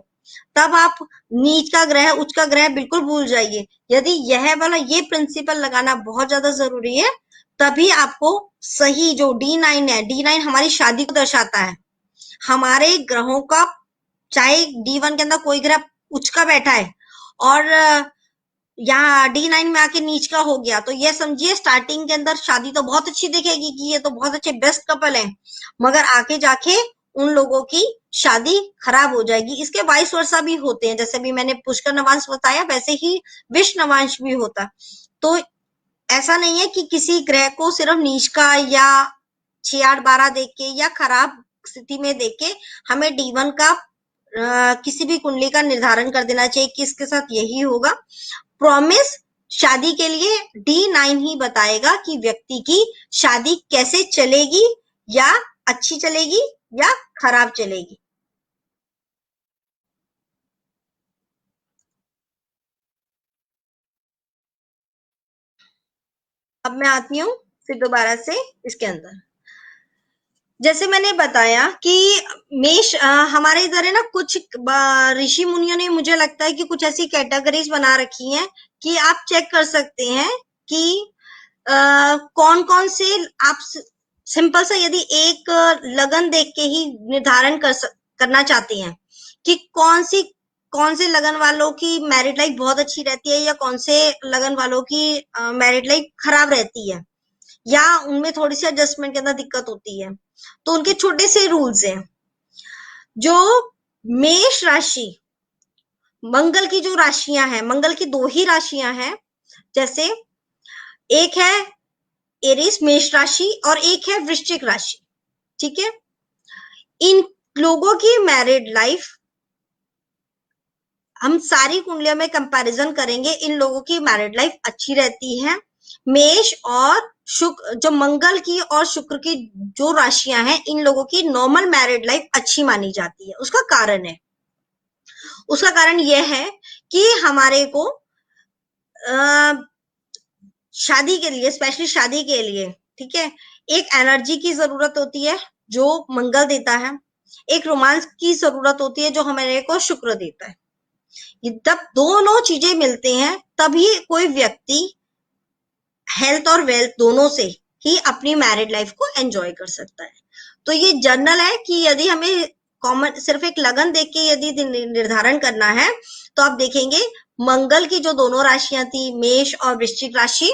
तब आप नीच का ग्रह उच्च का ग्रह बिल्कुल भूल जाइए। यदि यह वाला ये प्रिंसिपल लगाना बहुत ज्यादा जरूरी है, तभी आपको सही जो D9 है, D9 हमारी शादी को दर्शाता है। हमारे ग्रहों का चाहे D1 के अंदर कोई ग्रह उच्च का बैठा है और यहाँ D9 में आके नीच का हो गया, तो ये समझिए स्टार्टिंग के अंदर शादी तो बहुत अच्छी दिखेगी कि ये तो बहुत अच्छे बेस्ट कपल हैं, मगर आके जाके उन लोगों की शादी खराब हो जाएगी। इसके वाइस वर्सा भी होते हैं, जैसे भी मैंने पुष्कर नवांश बताया वैसे ही विष नवांश भी होता। तो ऐसा नहीं है कि किसी ग्रह को सिर्फ नीच का या 6, 8, 12 देख के या खराब स्थिति में देख के हमें D1 का किसी भी कुंडली का निर्धारण कर देना चाहिए कि इसके साथ यही होगा। प्रॉमिस शादी के लिए D9 ही बताएगा कि व्यक्ति की शादी कैसे चलेगी, या अच्छी चलेगी या खराब चलेगी। अब मैं आती हूँ फिर दोबारा से इसके अंदर। जैसे मैंने बताया कि मेष हमारे इधर है ना, कुछ ऋषि मुनियों ने मुझे लगता है कि कुछ ऐसी कैटेगरीज बना रखी हैं कि आप चेक कर सकते हैं कि कौन कौन से आप सिंपल सा यदि एक लगन देख के ही निर्धारण करना चाहते हैं कि कौन से लगन वालों की मैरिड लाइफ बहुत अच्छी रहती है या कौन से लगन वालों की मैरिड लाइफ खराब रहती है या उनमें थोड़ी सी एडजस्टमेंट के अंदर दिक्कत होती है, तो उनके छोटे से रूल्स हैं। जो मेष राशि, मंगल की जो राशियां हैं, मंगल की 2 ही राशियां हैं, जैसे एक है एरिस मेष राशि और एक है वृश्चिक राशि, ठीक है। इन लोगों की मैरिड लाइफ हम सारी कुंडलियों में कंपैरिजन करेंगे, इन लोगों की मैरिड लाइफ अच्छी रहती है। मेष और शुक्र, जो मंगल की और शुक्र की जो राशियां हैं, इन लोगों की नॉर्मल मैरिड लाइफ अच्छी मानी जाती है। उसका कारण यह है कि हमारे को शादी के लिए, स्पेशली शादी के लिए, ठीक है, एक एनर्जी की जरूरत होती है जो मंगल देता है, एक रोमांस की जरूरत होती है जो हमारे को शुक्र देता है। जब दोनों चीजें मिलते हैं तभी कोई व्यक्ति हेल्थ और वेल्थ दोनों से ही अपनी मैरिड लाइफ को एंजॉय कर सकता है। तो ये जनरल है कि यदि हमें कॉमन सिर्फ एक लगन देख के यदि निर्धारण करना है, तो आप देखेंगे मंगल की जो दोनों राशियां थी, मेष और वृश्चिक राशि,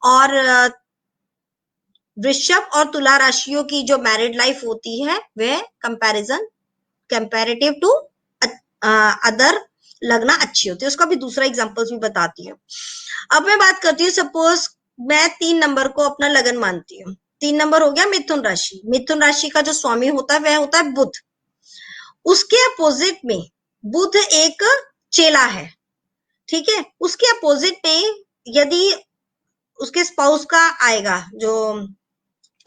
और वृषभ और तुला राशियों की जो मैरिड लाइफ होती है वह कंपैरेटिव टू अदर लगना अच्छी होती है। उसका भी दूसरा एग्जांपल्स भी बताती हूँ। अब मैं बात करती हूँ, सपोज मैं 3 नंबर को अपना लगन मानती हूँ। 3 नंबर हो गया मिथुन राशि। मिथुन राशि का जो स्वामी होता है वह होता है बुध। उसके अपोजिट में बुध एक चेला है, ठीक है। उसके अपोजिट में यदि उसके स्पाउस का आएगा, जो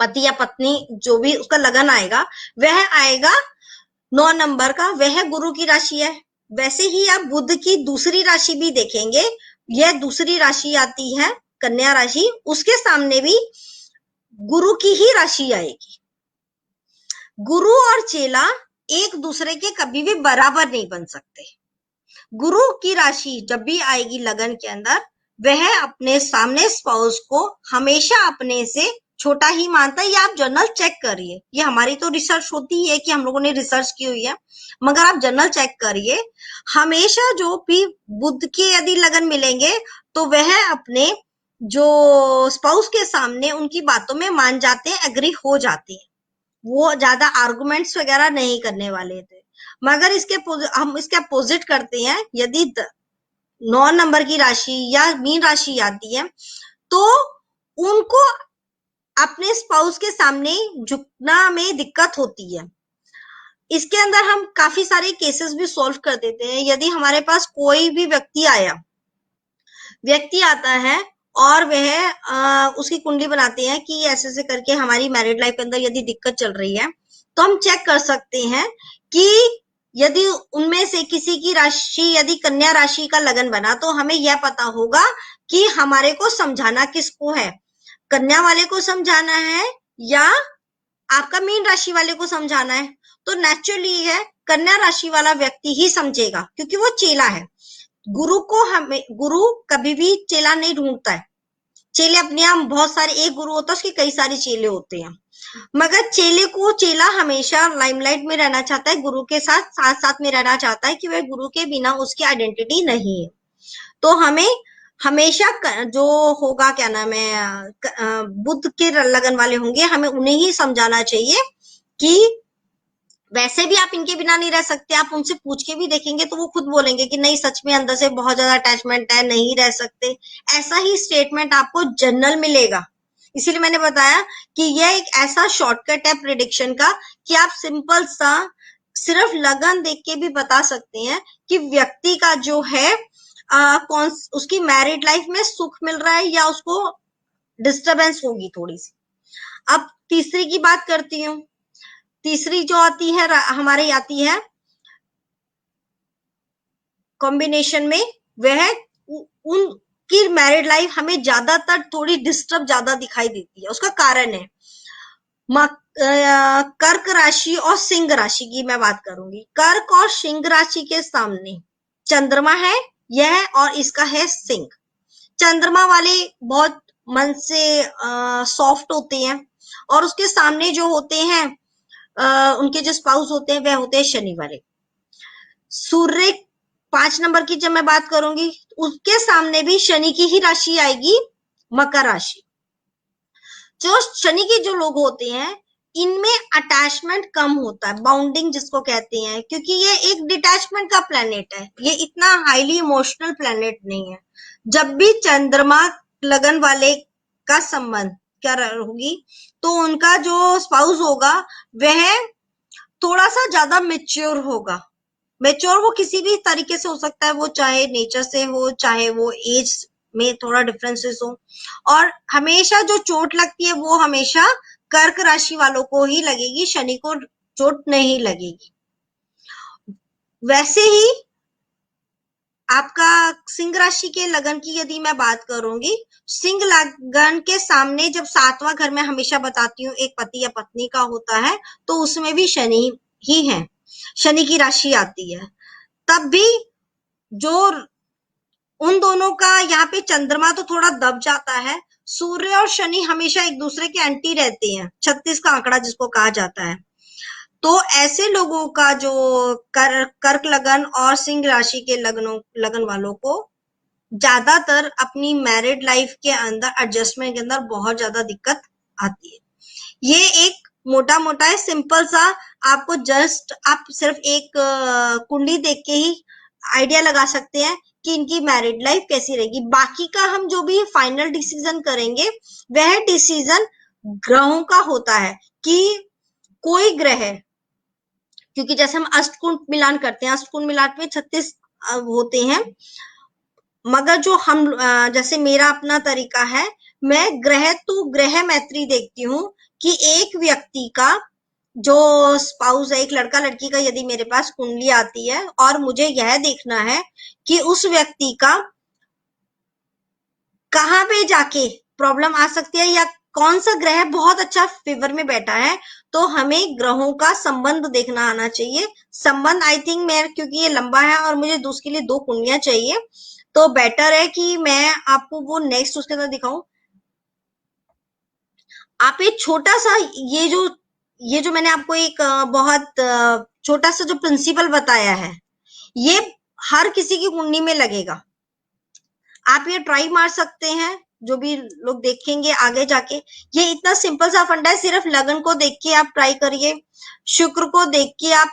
पति या पत्नी जो भी उसका लगन आएगा, वह आएगा 9 नंबर का, वह गुरु की राशि है। वैसे ही आप बुध की दूसरी राशि भी देखेंगे, यह दूसरी राशि आती है कन्या राशि, उसके सामने भी गुरु की ही राशि आएगी। गुरु और चेला एक दूसरे के कभी भी बराबर नहीं बन सकते। गुरु की राशि जब भी आएगी लगन के अंदर, वह अपने सामने स्पाउस को हमेशा अपने से छोटा ही मानता है। ये आप जर्नल चेक करिए, ये हमारी तो रिसर्च होती है कि हम लोगों ने रिसर्च की हुई है, मगर आप जर्नल चेक करिए, हमेशा जो भी बुध के यदि लगन मिलेंगे तो वह अपने जो स्पाउस के सामने उनकी बातों में मान जाते हैं, एग्री हो जाते हैं, वो ज्यादा आर्गुमेंट्स वगैरह नहीं करने वाले थे। मगर हम इसके अपोजिट करते हैं, यदि 9 नंबर की राशि या मीन राशि आती है तो उनको अपने स्पाउस के सामने झुकना में दिक्कत होती है। इसके अंदर हम काफी सारे केसेस भी सॉल्व कर देते हैं। यदि हमारे पास कोई भी व्यक्ति आता है और वह उसकी कुंडली बनाते हैं कि ऐसे ऐसे करके हमारी मैरिड लाइफ के अंदर यदि दिक्कत चल रही है, तो हम चेक कर सकते हैं कि यदि उनमें से किसी की राशि यदि कन्या राशि का लगन बना, तो हमें यह पता होगा कि हमारे को समझाना किसको है, कन्या वाले को समझाना है या आपका मीन राशि वाले को समझाना है। तो नेचुरली है कन्या राशि वाला व्यक्ति ही समझेगा, क्योंकि वो चेला है। गुरु कभी भी चेला नहीं ढूंढता है। चेले अपने आप बहुत सारे, एक गुरु होता है उसके कई सारे चेले होते हैं, मगर चेला हमेशा लाइमलाइट में रहना चाहता है, गुरु के साथ साथ में रहना चाहता है कि वह गुरु के बिना उसकी आइडेंटिटी नहीं है। तो हमें हमेशा जो होगा, क्या नाम है, बुद्ध के लगन वाले होंगे, हमें उन्हें ही समझाना चाहिए कि वैसे भी आप इनके बिना नहीं रह सकते। आप उनसे पूछ के भी देखेंगे तो वो खुद बोलेंगे कि नहीं, सच में अंदर से बहुत ज्यादा अटैचमेंट है, नहीं रह सकते। ऐसा ही स्टेटमेंट आपको जनरल मिलेगा। इसीलिए मैंने बताया कि यह एक ऐसा शॉर्टकट है प्रिडिक्शन का कि आप सिंपल सा सिर्फ लगन देख के भी बता सकते हैं कि व्यक्ति का जो है उसकी मैरिड लाइफ में सुख मिल रहा है या उसको डिस्टरबेंस होगी थोड़ी सी। अब तीसरी की बात करती हूँ। तीसरी जो आती है हमारी आती है कॉम्बिनेशन में, वह उनकी मैरिड लाइफ हमें ज्यादातर थोड़ी डिस्टर्ब ज्यादा दिखाई देती है। उसका कारण है कर्क राशि और सिंह राशि की मैं बात करूंगी। कर्क और सिंह राशि के सामने चंद्रमा है यह, और इसका है सिंह। चंद्रमा वाले बहुत मन से सॉफ्ट होते हैं, और उसके सामने जो होते हैं उनके जो स्पाउस होते हैं वह होते हैं शनि वाले। सूर्य 5 नंबर की जब मैं बात करूंगी, उसके सामने भी शनि की ही राशि आएगी, मकर राशि। जो शनि के जो लोग होते हैं इनमें अटैचमेंट कम होता है, बाउंडिंग जिसको कहते हैं, क्योंकि ये एक डिटैचमेंट का प्लेनेट है, ये इतना हाईली इमोशनल प्लेनेट नहीं है। जब भी चंद्रमा लगन वाले का संबंध क्या होगी, तो उनका जो स्पाउस होगा वह थोड़ा सा ज्यादा मेच्योर होगा। मेच्योर वो किसी भी तरीके से हो सकता है, वो चाहे नेचर से हो, चाहे वो एज में थोड़ा डिफरेंसेस हो, और हमेशा जो चोट लगती है वो हमेशा कर्क राशि वालों को ही लगेगी, शनि को चोट नहीं लगेगी। वैसे ही आपका सिंह राशि के लगन की यदि मैं बात करूंगी, सिंह लगन के सामने जब 7वां घर में हमेशा बताती हूँ एक पति या पत्नी का होता है, तो उसमें भी शनि ही है, शनि की राशि आती है। तब भी जो उन दोनों का यहाँ पे चंद्रमा तो थोड़ा दब जाता है, सूर्य और शनि हमेशा एक दूसरे के एंटी रहते हैं, 36 का आंकड़ा जिसको कहा जाता है। तो ऐसे लोगों का जो कर्क लगन और सिंह राशि के लगन वालों को ज्यादातर अपनी मैरिड लाइफ के अंदर एडजस्टमेंट के अंदर बहुत ज्यादा दिक्कत आती है। ये एक मोटा मोटा है, सिंपल सा, आपको जस्ट आप सिर्फ एक कुंडली देख के ही आइडिया लगा सकते हैं कि इनकी मैरिड लाइफ कैसी रहेगी। बाकी का हम जो भी फाइनल डिसीजन करेंगे वह डिसीजन ग्रहों का होता है कि कोई ग्रह, क्योंकि जैसे हम अष्टकुंड मिलान करते हैं, अष्टकुंड मिलान में 36 होते हैं, मगर जो हम जैसे मेरा अपना तरीका है, मैं ग्रह टू ग्रह मैत्री देखती हूँ कि एक व्यक्ति का जो स्पाउस है, एक लड़का लड़की का यदि मेरे पास कुंडली आती है और मुझे यह देखना है कि उस व्यक्ति का कहाँ पे जाके प्रॉब्लम आ सकती है या कौन सा ग्रह बहुत अच्छा फेवर में बैठा है, तो हमें ग्रहों का संबंध देखना आना चाहिए। संबंध आई थिंक मैं, क्योंकि ये लंबा है और मुझे उसके लिए 2 कुंडलियां चाहिए, तो बेटर है कि मैं आपको वो नेक्स्ट उसके अंदर दिखाऊं। आप एक छोटा सा ये जो मैंने आपको एक बहुत छोटा सा जो प्रिंसिपल बताया है, ये हर किसी की कुंडली में लगेगा। आप ये ट्राई मार सकते हैं, जो भी लोग देखेंगे आगे जाके। ये इतना सिंपल सा फंडा है, सिर्फ लगन को देख के आप ट्राई करिए, शुक्र को देख के आप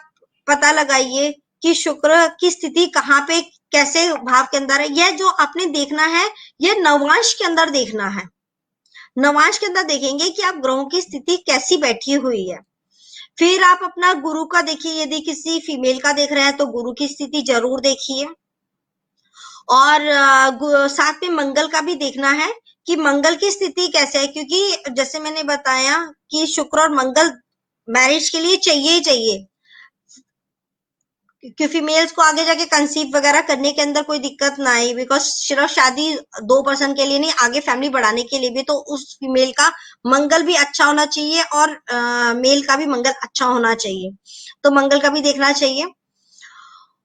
पता लगाइए कि शुक्र की स्थिति कहाँ पे कैसे भाव के अंदर है। यह जो आपने देखना है, यह नवांश के अंदर देखना है। नवांश के अंदर देखेंगे कि आप ग्रहों की स्थिति कैसी बैठी हुई है। फिर आप अपना गुरु का देखिए, यदि किसी फीमेल का देख रहे हैं तो गुरु की स्थिति जरूर देखिए। और साथ में मंगल का भी देखना है कि मंगल की स्थिति कैसे है, क्योंकि जैसे मैंने बताया कि शुक्र और मंगल मैरिज के लिए चाहिए ही चाहिए, कि फीमेल्स को आगे जाके कंसीव वगैरह करने के अंदर कोई दिक्कत ना आए, बिकॉज सिर्फ शादी 2 पर्सन के लिए नहीं, आगे फैमिली बढ़ाने के लिए भी तो उस फीमेल का मंगल भी अच्छा होना चाहिए और मेल का भी मंगल अच्छा होना चाहिए, तो मंगल का भी देखना चाहिए।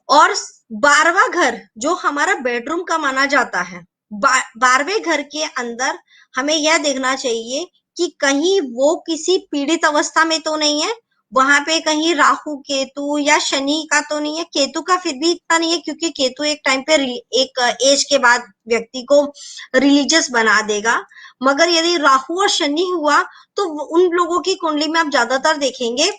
और 12वां घर जो हमारा बेडरूम का माना जाता है, 12वें घर के अंदर हमें यह देखना चाहिए कि कहीं वो किसी पीड़ित अवस्था में तो नहीं है, वहां पे कहीं राहु केतु या शनि का तो नहीं है। केतु का फिर भी इतना नहीं है, क्योंकि केतु एक टाइम पे एक एज के बाद व्यक्ति को रिलीजियस बना देगा, मगर यदि राहु और शनि हुआ तो उन लोगों की कुंडली में आप ज्यादातर देखेंगे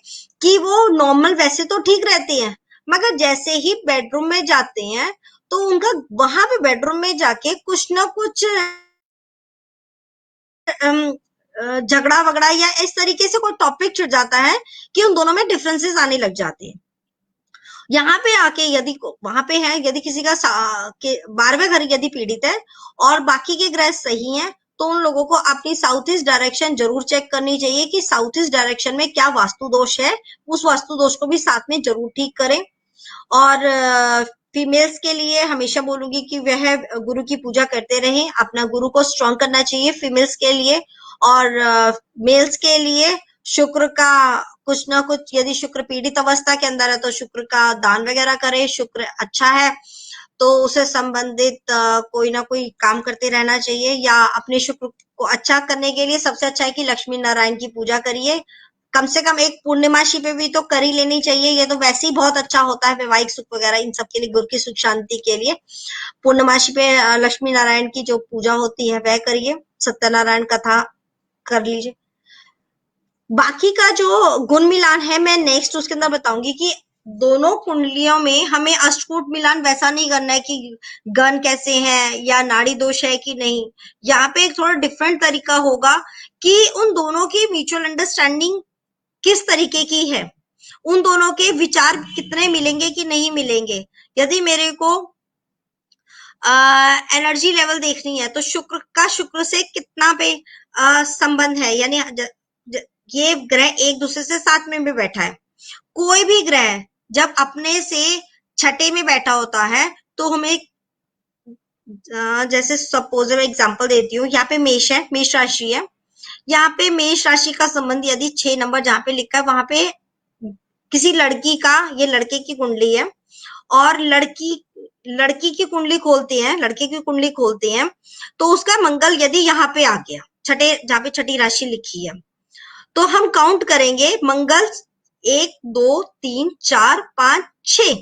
कि वो नॉर्मल वैसे तो ठीक रहते हैं, मगर जैसे ही बेडरूम में जाते हैं तो उनका वहां पे बेडरूम में जाके कुछ ना कुछ झगड़ा वगड़ा या इस तरीके से कोई टॉपिक छिड़ जाता है कि उन दोनों में डिफरेंसेस आने लग जाते हैं। यहाँ पे आके यदि वहां पे है, यदि किसी का 12वें घर यदि पीड़ित है और बाकी के ग्रह सही हैं, तो उन लोगों को अपनी साउथ ईस्ट डायरेक्शन जरूर चेक करनी चाहिए कि साउथ ईस्ट डायरेक्शन में क्या वास्तु दोष है, उस वास्तु दोष को भी साथ में जरूर ठीक करें। और फीमेल्स के लिए हमेशा बोलूंगी कि वह गुरु की पूजा करते रहें, अपना गुरु को स्ट्रॉन्ग करना चाहिए फीमेल्स के लिए। और मेल्स के लिए शुक्र का कुछ ना कुछ, यदि शुक्र पीड़ित अवस्था के अंदर है तो शुक्र का दान वगैरह करें, शुक्र अच्छा है तो उसे संबंधित कोई ना कोई काम करते रहना चाहिए, या अपने शुक्र को अच्छा करने के लिए सबसे अच्छा है कि लक्ष्मी नारायण की पूजा करिए, कम से कम एक पूर्णिमाशी पे भी तो कर ही लेनी चाहिए। ये तो वैसे ही बहुत अच्छा होता है वैवाहिक सुख वगैरह इन सब के लिए, गुरु की सुख शांति के लिए पूर्णमाशी पे लक्ष्मी नारायण की जो पूजा होती है वह करिए, सत्यनारायण कथा कर लीजिए। बाकी का जो गुण मिलान है मैं नेक्स्ट उसके अंदर बताऊंगी कि दोनों कुंडलियों में हमें अष्टकूट मिलान वैसा नहीं करना है कि गण कैसे हैं या नाड़ी दोष है कि नहीं। यहाँ पे एक थोड़ा डिफरेंट तरीका होगा कि उन दोनों की म्यूचुअल अंडरस्टैंडिंग किस तरीके की है, उन दोनों के विचार कितने मिलेंगे कि नहीं मिलेंगे। यदि मेरे को एनर्जी लेवल देखनी है तो शुक्र से कितना पे संबंध है, यानी ये ग्रह एक दूसरे से साथ में भी बैठा है। कोई भी ग्रह जब अपने से छठे में बैठा होता है तो हमें जैसे सपोज मैं एग्जांपल देती हूँ, यहाँ पे मेष है, मेष राशि है, यहाँ पे मेष राशि का संबंध यदि 6 नंबर जहाँ पे लिखा है वहां पे किसी लड़की का, ये लड़के की कुंडली है और लड़की की कुंडली खोलते हैं, लड़के की कुंडली खोलते हैं तो उसका मंगल यदि यहाँ पे आ गया छठे, जहाँ पे छठी राशि लिखी है, तो हम काउंट करेंगे मंगल 1 2 3 4 5 6,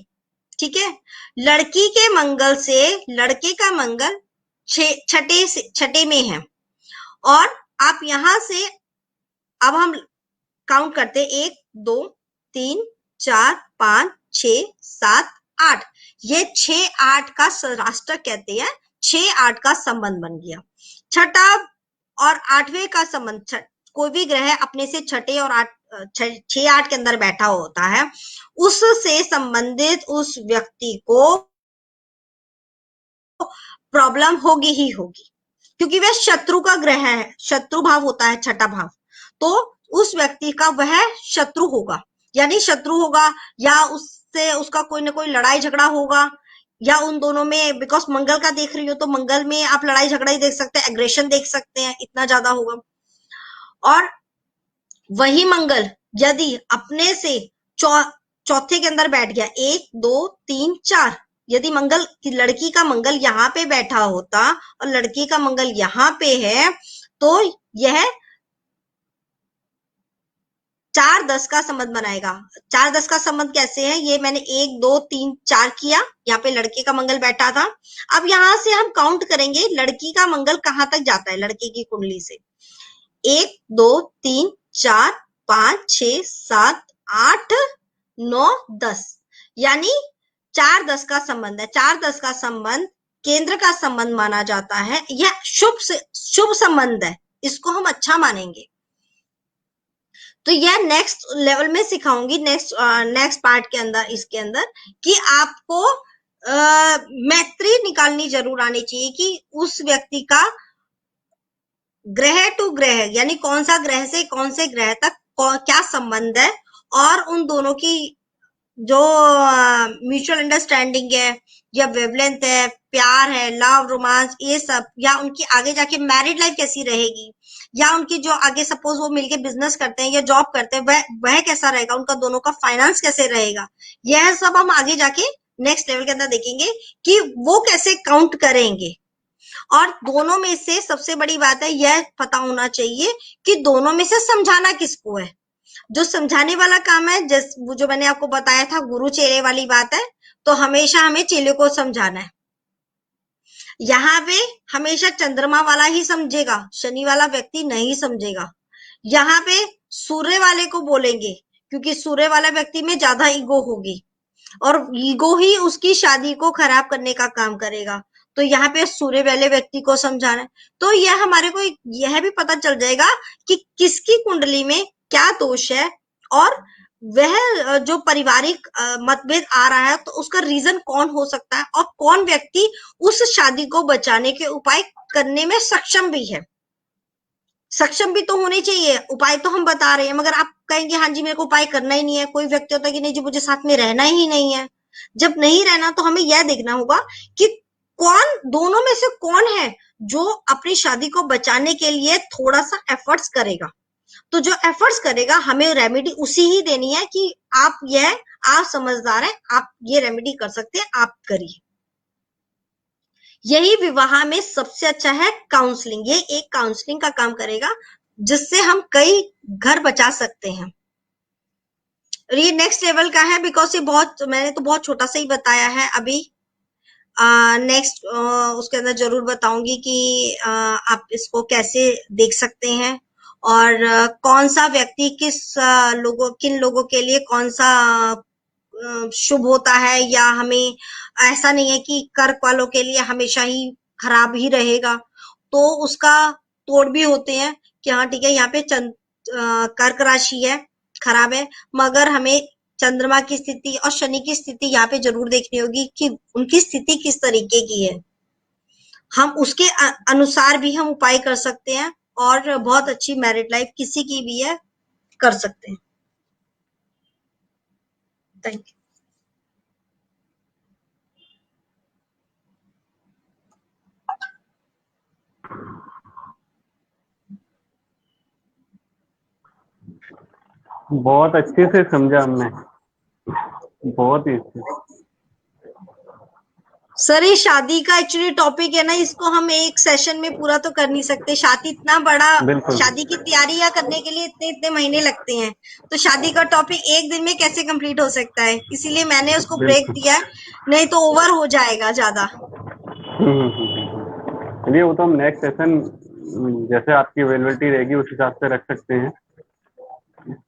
ठीक है। लड़की के मंगल से लड़के का मंगल छठे में है, और आप यहां से अब हम काउंट करते 1 2 3 4 5 6 7 8, ये 6 8 का राष्ट्र कहते हैं, 6 8 का संबंध बन गया। छठा और 8वें का संबंध, कोई भी ग्रह अपने से छठे और 6 8 के अंदर बैठा होता है, उससे संबंधित उस व्यक्ति को प्रॉब्लम होगी ही होगी, क्योंकि वह शत्रु का ग्रह है, शत्रु भाव होता है छठा भाव, तो उस व्यक्ति का वह शत्रु होगा, यानी शत्रु होगा या उससे उसका कोई ना कोई लड़ाई झगड़ा होगा, या उन दोनों में, बिकॉज मंगल का देख रही हो तो मंगल में आप लड़ाई झगड़ा ही देख सकते हैं, एग्रेशन देख सकते हैं, इतना ज्यादा होगा। और वही मंगल यदि अपने से चौथे के अंदर बैठ गया 1 2 3 4, यदि मंगल लड़की का मंगल यहाँ पे बैठा होता और लड़की का मंगल यहाँ पे है तो यह 4 10 का संबंध बनाएगा। 4 10 का संबंध कैसे है, ये मैंने 1 2 3 4 किया, यहाँ पे लड़के का मंगल बैठा था। अब यहाँ से हम काउंट करेंगे लड़की का मंगल कहाँ तक जाता है, लड़के की कुंडली से 1 2 3 4 5 6 7 8 9 10, यानी 4 10 का संबंध है। 4 10 का संबंध केंद्र का संबंध माना जाता है, यह शुभ संबंध है, इसको हम अच्छा मानेंगे। तो यह नेक्स्ट लेवल में सिखाऊंगी, नेक्स्ट पार्ट के अंदर, इसके अंदर, कि आपको मैत्री निकालनी जरूर आनी चाहिए कि उस व्यक्ति का ग्रह टू ग्रह, यानी कौन सा ग्रह से कौन से ग्रह तक क्या संबंध है, और उन दोनों की जो म्यूचुअल अंडरस्टैंडिंग है, या वेवलेंथ है, प्यार है, लव, रोमांस, ये सब, या उनकी आगे जाके मैरिड लाइफ कैसी रहेगी, या उनकी जो आगे सपोज वो मिलके बिजनेस करते हैं या जॉब करते हैं, वह कैसा रहेगा, उनका दोनों का फाइनेंस कैसे रहेगा, यह सब हम आगे जाके नेक्स्ट लेवल के अंदर देखेंगे कि वो कैसे काउंट करेंगे। और दोनों में से सबसे बड़ी बात है, यह पता होना चाहिए कि दोनों में से समझाना किसको है। जो समझाने वाला काम है, जो मैंने आपको बताया था गुरु चेले वाली बात है, तो हमेशा हमें चेले को समझाना है। यहाँ पे हमेशा चंद्रमा वाला ही समझेगा, शनि वाला व्यक्ति नहीं समझेगा। यहाँ पे सूर्य वाले को बोलेंगे, क्योंकि सूर्य वाला व्यक्ति में ज्यादा ईगो होगी, और ईगो ही उसकी शादी को खराब करने का काम करेगा। तो यहाँ पे सूर्य वाले व्यक्ति को समझाना है। तो यह हमारे को यह भी पता चल जाएगा कि किसकी कुंडली में क्या दोष है, और वह जो पारिवारिक मतभेद आ रहा है, तो उसका रीजन कौन हो सकता है, और कौन व्यक्ति उस शादी को बचाने के उपाय करने में सक्षम भी है। सक्षम भी तो होने चाहिए, उपाय तो हम बता रहे हैं, मगर आप कहेंगे हाँ जी मेरे को उपाय करना ही नहीं है। कोई व्यक्ति होता है कि नहीं जी मुझे साथ में रहना ही नहीं है। जब नहीं रहना तो हमें यह देखना होगा कि कौन दोनों में से कौन है जो अपनी शादी को बचाने के लिए थोड़ा सा एफर्ट्स करेगा। तो जो एफर्ट्स करेगा हमें रेमेडी उसी ही देनी है कि आप समझदार हैं, आप ये रेमेडी कर सकते हैं, आप करिए। यही विवाह में सबसे अच्छा है काउंसलिंग। ये एक काउंसलिंग का काम करेगा जिससे हम कई घर बचा सकते हैं। ये नेक्स्ट लेवल का है, बिकॉज ये मैंने तो बहुत छोटा सा ही बताया है अभी। नेक्स्ट उसके अंदर जरूर बताऊंगी कि आप इसको कैसे देख सकते हैं, और कौन सा व्यक्ति किन लोगों के लिए कौन सा शुभ होता है, या हमें ऐसा नहीं है कि कर्क वालों के लिए हमेशा ही खराब ही रहेगा। तो उसका तोड़ भी होते हैं कि हाँ ठीक है, यहाँ पे कर्क राशि है, खराब है, मगर हमें चंद्रमा की स्थिति और शनि की स्थिति यहाँ पे जरूर देखनी होगी कि उनकी स्थिति किस तरीके की है। हम उसके अनुसार भी हम उपाय कर सकते हैं, और बहुत अच्छी मैरिड लाइफ किसी की भी है, कर सकते हैं। Thank you. बहुत अच्छे से समझा हमने, बहुत ही अच्छे। सर ये शादी का एक्चुअली टॉपिक है ना, इसको हम एक सेशन में पूरा तो कर नहीं सकते। शादी इतना बड़ा, शादी की तैयारियां करने के लिए इतने इतने महीने लगते हैं, तो शादी का टॉपिक एक दिन में कैसे कंप्लीट हो सकता है। इसीलिए मैंने उसको ब्रेक दिया है, नहीं तो ओवर हो जाएगा ज्यादा। चलिए वो तो हम नेक्स्ट सेशन जैसे आपकी अवेलेबिलिटी रहेगी उस हिसाब से रख सकते हैं,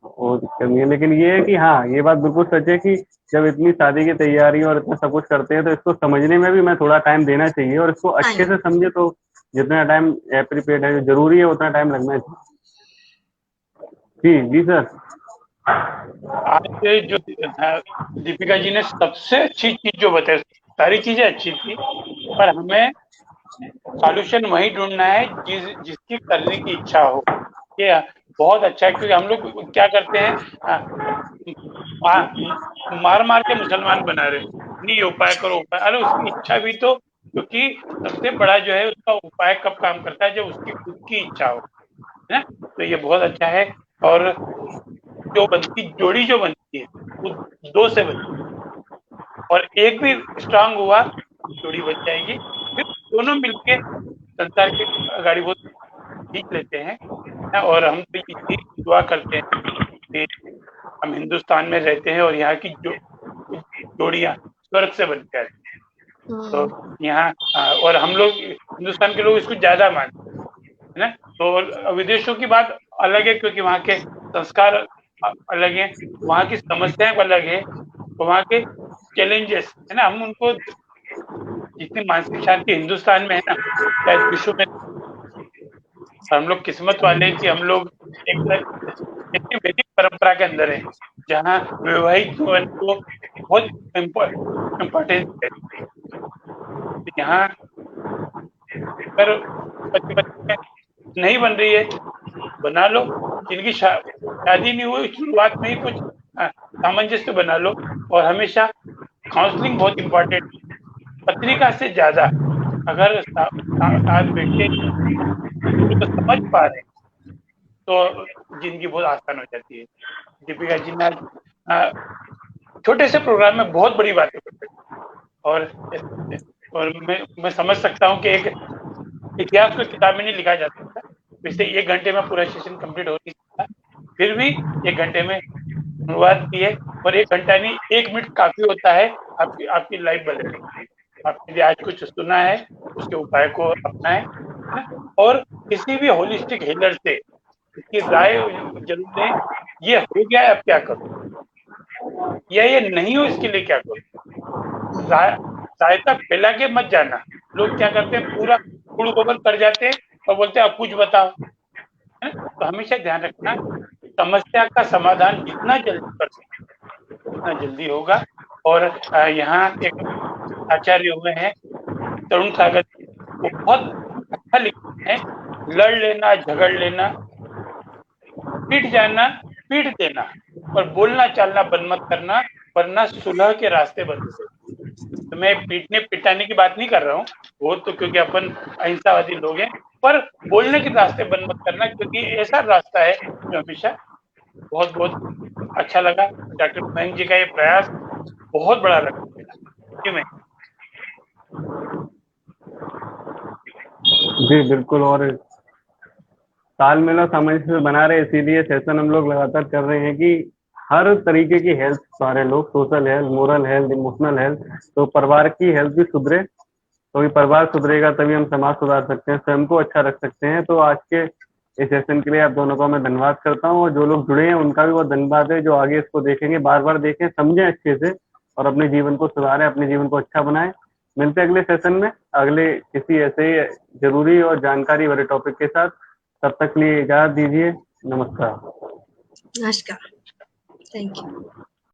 और दिक्कत नहीं है। लेकिन ये है कि हाँ, ये बात बिल्कुल सच है कि जब इतनी शादी की तैयारी और इतना सब कुछ करते हैं तो इसको समझने में भी मैं थोड़ा टाइम देना चाहिए, और इसको अच्छे से समझे तो जितना टाइम प्रिपेयर्ड है, जरूरी है उतना टाइम लगना चाहिए। जी सर। आज जो दीपिका जी ने सबसे अच्छी चीज जो बताई, सारी चीजें अच्छी थी, पर हमें सॉल्यूशन वही ढूंढना है जिसकी करने की इच्छा हो। ये बहुत अच्छा है, क्योंकि हम लोग क्या करते हैं, मार मार के मुसलमान बना रहे, नहीं उपाय करो उपाय। अरे उसकी इच्छा भी तो, क्योंकि सबसे बड़ा जो है उसका उपाय कब काम करता है, जब उसकी खुद की इच्छा हो, है ना। तो ये बहुत अच्छा है। और जोड़ी जो बनती है वो 2 से बनती है, और एक भी स्ट्रांग हुआ जोड़ी बन जाएगी, फिर दोनों मिलके संसार की गाड़ी बहुत खींच लेते हैं। और हम तो ये दुआ करते हैं कि हम हिंदुस्तान में रहते हैं और यहाँ की जोड़ियां स्वर्ग से बनकर रहते हैं। तो यहाँ और हम लोग हिंदुस्तान के लोग इसको ज्यादा मानते हैं ना। तो विदेशों की बात अलग है, क्योंकि वहाँ के संस्कार अलग है, वहाँ की समस्याएं अलग है, वहाँ के चैलेंजेस है ना। हम उनको जितनी मानसिक शांति हिंदुस्तान में है ना, शायद विश्व में। हम लोग किस्मत वाले कि हम लोग वैदिक परंपरा के अंदर है, जहाँ वैवाहिक जीवन को बहुत इम्पोर्टेंस है। यहाँ अगर पति पत्नी नहीं बन रही है, बना लो। जिनकी शादी नहीं हुई, शुरुआत में ही कुछ सामंजस्य बना लो। और हमेशा काउंसलिंग बहुत इम्पोर्टेंट है, पत्रिका से ज्यादा। अगर साथ बैठे तो समझ पा रहे तो जिंदगी बहुत आसान हो जाती है। दीपिका जी ने छोटे से प्रोग्राम में बहुत बड़ी बातें करते हैं, और मैं समझ सकता हूँ कि एक इतिहास को किताब में नहीं लिखा जा सकता। वैसे 1 घंटे में पूरा सेशन कंप्लीट हो नहीं सकता, फिर भी 1 घंटे में अनुवाद किए। और 1 घंटा नहीं, 1 मिनट काफी होता है आपकी लाइफ बदलने के लिए। आपने जो आज कुछ सुना है उसके उपाय को अपनाएं, है ना? और किसी भी होलिस्टिक हीलर से इसकी राय जरूर लें। ये हो गया है, अब क्या करो, या ये नहीं हो, इसके लिए क्या करो। सहायता फैला के मत जाना। लोग क्या करते हैं, पूरा कूड़ गोबर कर जाते हैं और बोलते हैं अब कुछ बताओ, है? तो हमेशा ध्यान रखना, समस्या का समाधान जितना जल्दी कर सके उतना जल्दी होगा। और यहाँ एक आचार्य हुए हैं तरुण सागर, वो बहुत अच्छा लिखते हैं, लड़ लेना, झगड़ लेना, पीट जाना, पीट देना, और बोलना चालना बंद मत करना, वरना सुलह के रास्ते बंद से। तो मैं पीटने पिटाने की बात नहीं कर रहा हूँ, वो तो क्योंकि अपन अहिंसावादी लोग हैं, पर बोलने के रास्ते बंद मत करना, क्योंकि ऐसा रास्ता है जो हमेशा बहुत बहुत अच्छा लगा। डॉक्टर मयंक जी का ये प्रयास बहुत बड़ा लगा क्यों मैं। जी बिल्कुल, और तालमेल और सामंजस्य बना रहे, इसीलिए सेशन हम लोग लगातार कर रहे हैं कि हर तरीके की हेल्थ सारे लोग, social health, moral health, emotional health, तो परिवार की हेल्थ भी सुधरे। तो परिवार सुधरेगा तभी हम समाज सुधार सकते हैं, स्वयं को अच्छा रख सकते हैं। तो आज के इस सेशन के लिए आप दोनों का मैं धन्यवाद करता हूँ, और जो लोग जुड़े हैं उनका भी बहुत धन्यवाद है, जो आगे इसको देखेंगे, बार बार देखें, समझें अच्छे से, और अपने जीवन को सुधारें, अपने जीवन को अच्छा बनाएं। मिलते हैं अगले सेशन में अगले किसी ऐसे जरूरी और जानकारी भरे टॉपिक के साथ। तब तक के लिए इजाजत दीजिए। नमस्कार। नमस्कार, थैंक यू।